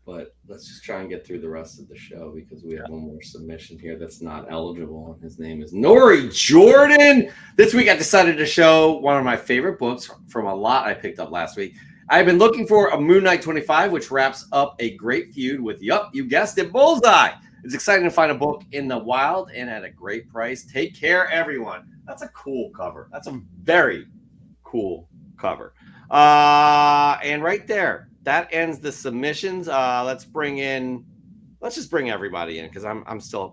But let's just try and get through the rest of the show because we have one more submission here that's not eligible. His name is Nori Jordan. This week I decided to show one of my favorite books from a lot I picked up last week. I've been looking for a Moon Knight 25, which wraps up a great feud with, you guessed it, Bullseye. It's exciting to find a book in the wild and at a great price. Take care, everyone. That's a cool cover. That's a very cool cover. And right there, that ends the submissions. Let's just bring everybody in because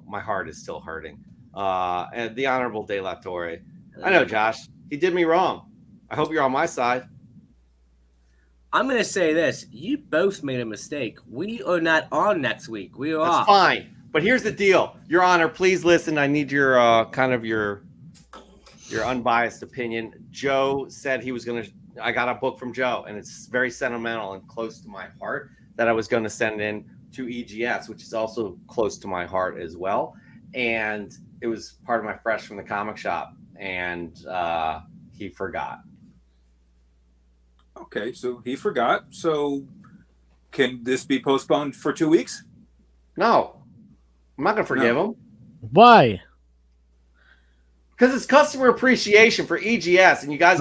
my heart is still hurting. And the Honorable De La Torre. I know, Josh, he did me wrong. I hope you're on my side. I'm going to say this. You both made a mistake. We are not on next week. We are off. That's fine. But here's the deal. Your Honor, please listen. I need your your unbiased opinion. Joe said he was going to – I got a book from Joe, and it's very sentimental and close to my heart that I was going to send in to EGS, which is also close to my heart as well. And it was part of my Fresh from the Comic Shop, and he forgot. Okay, so he forgot. So can this be postponed for 2 weeks? No. I'm not going to forgive him. Why? Because it's customer appreciation for EGS, and you guys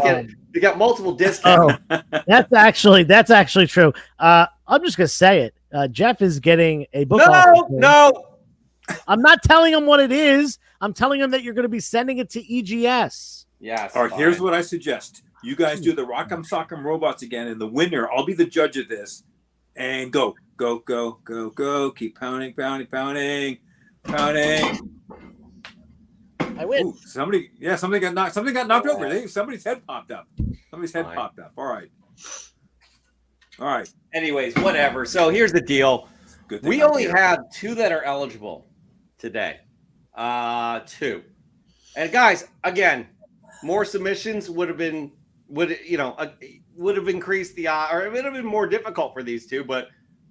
you got multiple discounts. Oh, that's actually true. I'm just going to say it. Jeff is getting a book. No. I'm not telling him what it is. I'm telling him that you're going to be sending it to EGS. Yes. All right, here's what I suggest. You guys do the Rock'em Sock'em Robots again, and the winner, I'll be the judge of this. And go. Keep pounding. I win. Ooh, somebody got knocked over. Somebody's head popped up. All right. Anyways, whatever. So here's the deal. Good thing We I'm only here. have 2 that are eligible today. 2. And guys, again, more submissions would have increased the odds, or it would have been more difficult for these 2, but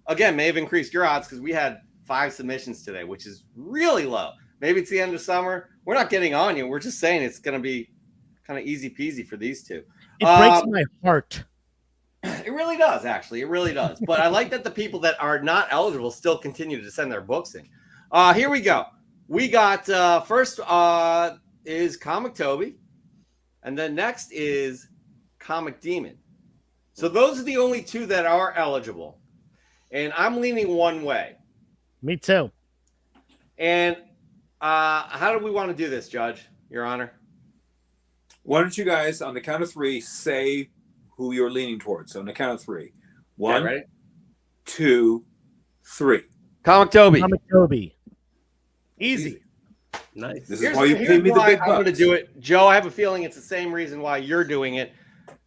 again, may have increased your odds because we had 5 submissions today, which is really low. Maybe it's the end of summer. We're not getting on you. We're just saying it's going to be kind of easy peasy for these 2. It breaks my heart. It really does, actually. It really does. But I like that the people that are not eligible still continue to send their books in. Here we go. We got first is Comic Toby, and then next is Comic Demon. So those are the only 2 that are eligible. And I'm leaning one way. Me too. And how do we want to do this, Judge, Your Honor? Why don't you guys, on the count of 3, say who you're leaning towards? So on the count of 3. 1, ready? 2, 3. Comic Toby. Comic Toby. Easy. Nice. This is why you pay me the big bucks. I'm going to do it. Joe, I have a feeling it's the same reason why you're doing it.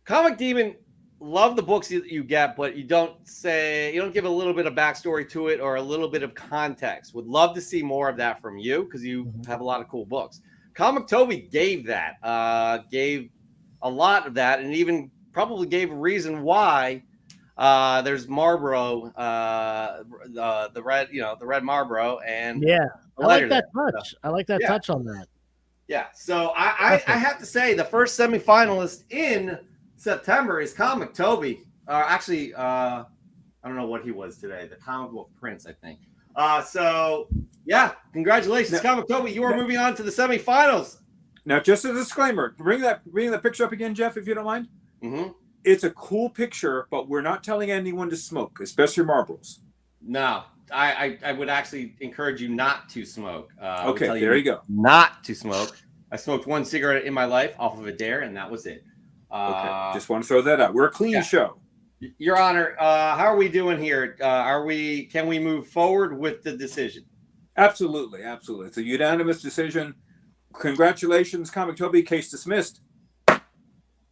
Comic Demon, love the books you get, but you don't give a little bit of backstory to it or a little bit of context. Would love to see more of that from you because you have a lot of cool books. Comic Toby gave a lot of that, and even probably gave a reason why there's Marlboro, the red Marlboro, and I like that touch. I like that touch on that. Yeah, so I have to say the first semifinalist in September is Comic Toby. Actually, I don't know what he was today. The comic book Prince, I think. So yeah, congratulations, Comic Toby. You are moving on to the semifinals. Now, just a disclaimer, bring that picture up again, Jeff, if you don't mind. Mm-hmm. It's a cool picture, but we're not telling anyone to smoke, especially Marlboros. No, I would actually encourage you not to smoke. Okay, there you go. Not to smoke. I smoked 1 cigarette in my life off of a dare, and that was it. Okay, just want to throw that out. We're a clean show. Your Honor, how are we doing here? Can we move forward with the decision? Absolutely. It's a unanimous decision. Congratulations, Comic Toby. Case dismissed.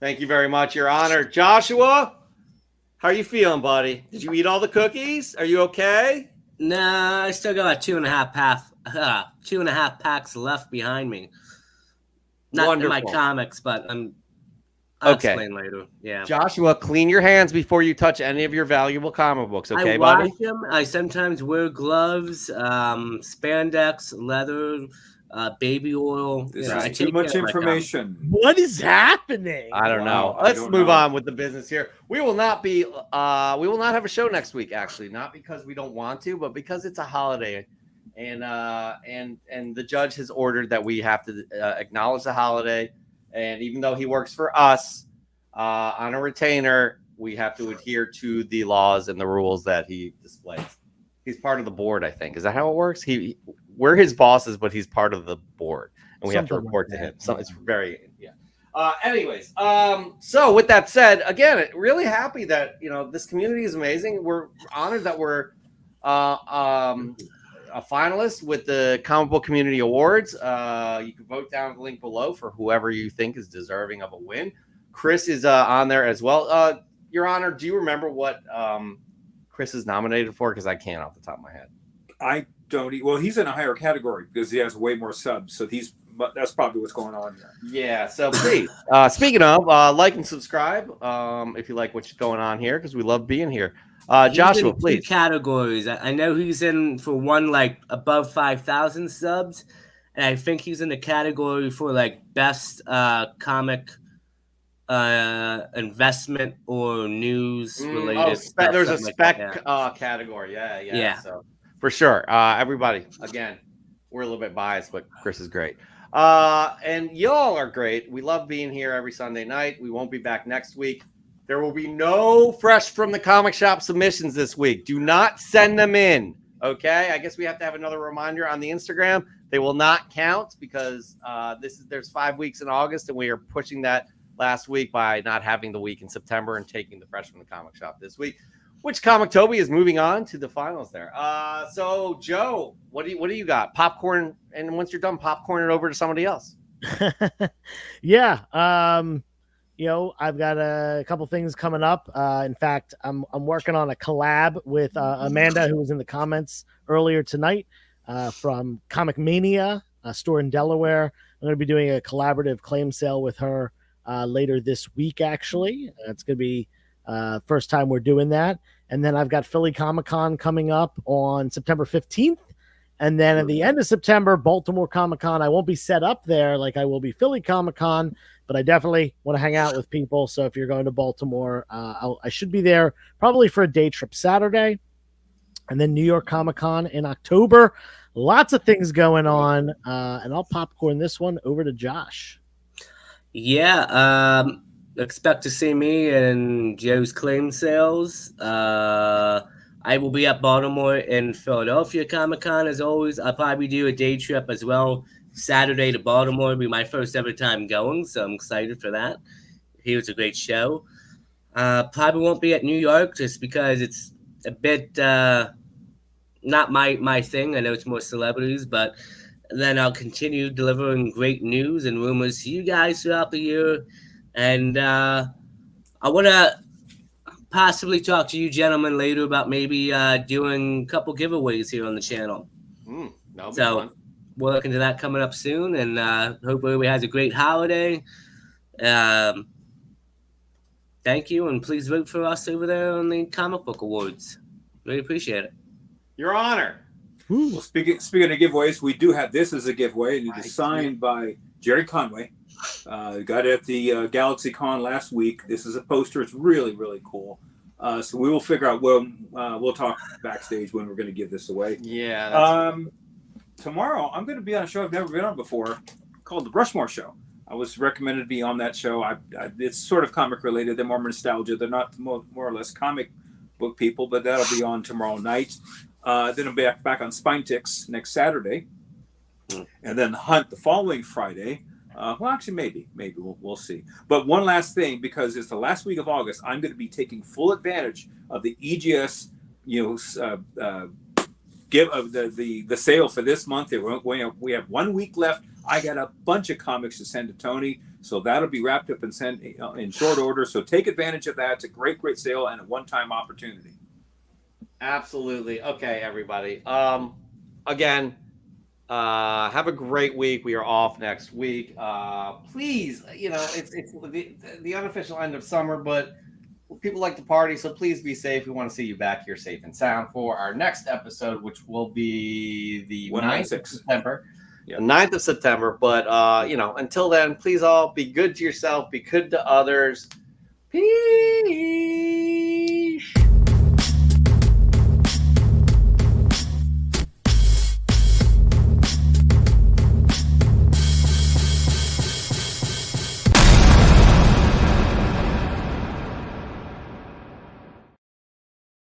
Thank you very much, Your Honor. Joshua, how are you feeling, buddy? Did you eat all the cookies? Are you okay? Nah, I still got 2.5 packs left behind me. Not Wonderful. in my comics, but I'll Okay. explain later. Yeah. Joshua, clean your hands before you touch any of your valuable comic books, okay, I buddy? wash them. I sometimes wear gloves, spandex, leather, baby oil. This I is too take care much of my information. What is happening? I don't know. I Let's don't move know. on with the business here. We will not have a show next week, actually, not because we don't want to, but because it's a holiday. And the judge has ordered that we have to acknowledge the holiday. And even though he works for us on a retainer, we have to adhere to the laws and the rules that he displays. He's part of the board, I think. Is that how it works? We're his bosses, but he's part of the board, and we have to Something report like to that. him. So it's very Anyways, so with that said, again, really happy that this community is amazing. We're honored that we're a finalist with the Comic Book Community Awards. You can vote down the link below for whoever you think is deserving of a win. Chris is on there as well. Your Honor, do you remember what Chris is nominated for? Because I can't off the top of my head. I don't. Well, he's in a higher category because he has way more subs. So that's probably what's going on here. Yeah. So please, speaking of, like and subscribe if you like what's going on here, because we love being here. Joshua, in please. 2 categories. I know he's in for one like above 5,000 subs, and I think he's in the category for like best comic investment or news related. There's a something spec like that. category. Yeah. Yeah. So for sure, everybody. Again, we're a little bit biased, but Chris is great. And y'all are great. We love being here every Sunday night. We won't be back next week. There will be no fresh from the comic shop submissions this week. Do not send them in. Okay. I guess we have to have another reminder on the Instagram. They will not count because there's 5 weeks in August, and we are pushing that last week by not having the week in September and taking the Fresh from the Comic Shop this week, which Comic Toby is moving on to the finals there. So Joe, what do you got? Popcorn, and once you're done, popcorn it over to somebody else. Yeah. I've got a couple things coming up. In fact, I'm working on a collab with Amanda, who was in the comments earlier tonight, from Comic Mania, a store in Delaware. I'm going to be doing a collaborative claim sale with her later this week, actually. It's going to be first time we're doing that. And then I've got Philly Comic-Con coming up on September 15th. And then at the end of September, Baltimore Comic-Con. I won't be set up there like I will be Philly Comic-Con, but I definitely want to hang out with people. So if you're going to Baltimore, I should be there probably for a day trip Saturday. And then New York Comic-Con in October. Lots of things going on. And I'll popcorn this one over to Josh. Yeah, expect to see me in Joe's claim sales. I will be at Baltimore and Philadelphia Comic-Con as always. I'll probably do a day trip as well. Saturday to Baltimore will be my first ever time going, so I'm excited for that. He was a great show. Probably won't be at New York just because it's a bit not my thing. I know it's more celebrities, but then I'll continue delivering great news and rumors to you guys throughout the year. And I want to possibly talk to you gentlemen later about maybe doing a couple giveaways here on the channel. So we're looking to that coming up soon, and hope everybody has a great holiday. Thank you, and please vote for us over there on the Comic Book Awards. Really appreciate it. Your Honor. Well, speaking of giveaways, we do have this as a giveaway, and it is signed by Jerry Conway. Got it at the Galaxy Con last week. This is a poster. It's really, really cool. So we will figure out we'll talk backstage when we're going to give this away. Yeah. Tomorrow, I'm going to be on a show I've never been on before called The Rushmore Show. I was recommended to be on that show. It's sort of comic related. They're more nostalgia. They're not more or less comic book people, but that'll be on tomorrow night. Then I'll be back on Spine Ticks next Saturday. And then Hunt the following Friday. Well, actually, maybe we'll see. But one last thing, because it's the last week of August, I'm going to be taking full advantage of the EGS, give of the sale for this month. We have 1 week left. I got a bunch of comics to send to Tony, so that'll be wrapped up and sent in short order. So take advantage of that. It's a great sale and a one-time opportunity. Absolutely. Okay, everybody. Again, have a great week. We are off next week. Please, it's the unofficial end of summer, but people like to party, so please be safe. We want to see you back here safe and sound for our next episode, which will be the 9th of September. Yeah. 9th of September. But, until then, please all be good to yourself, be good to others. Peace.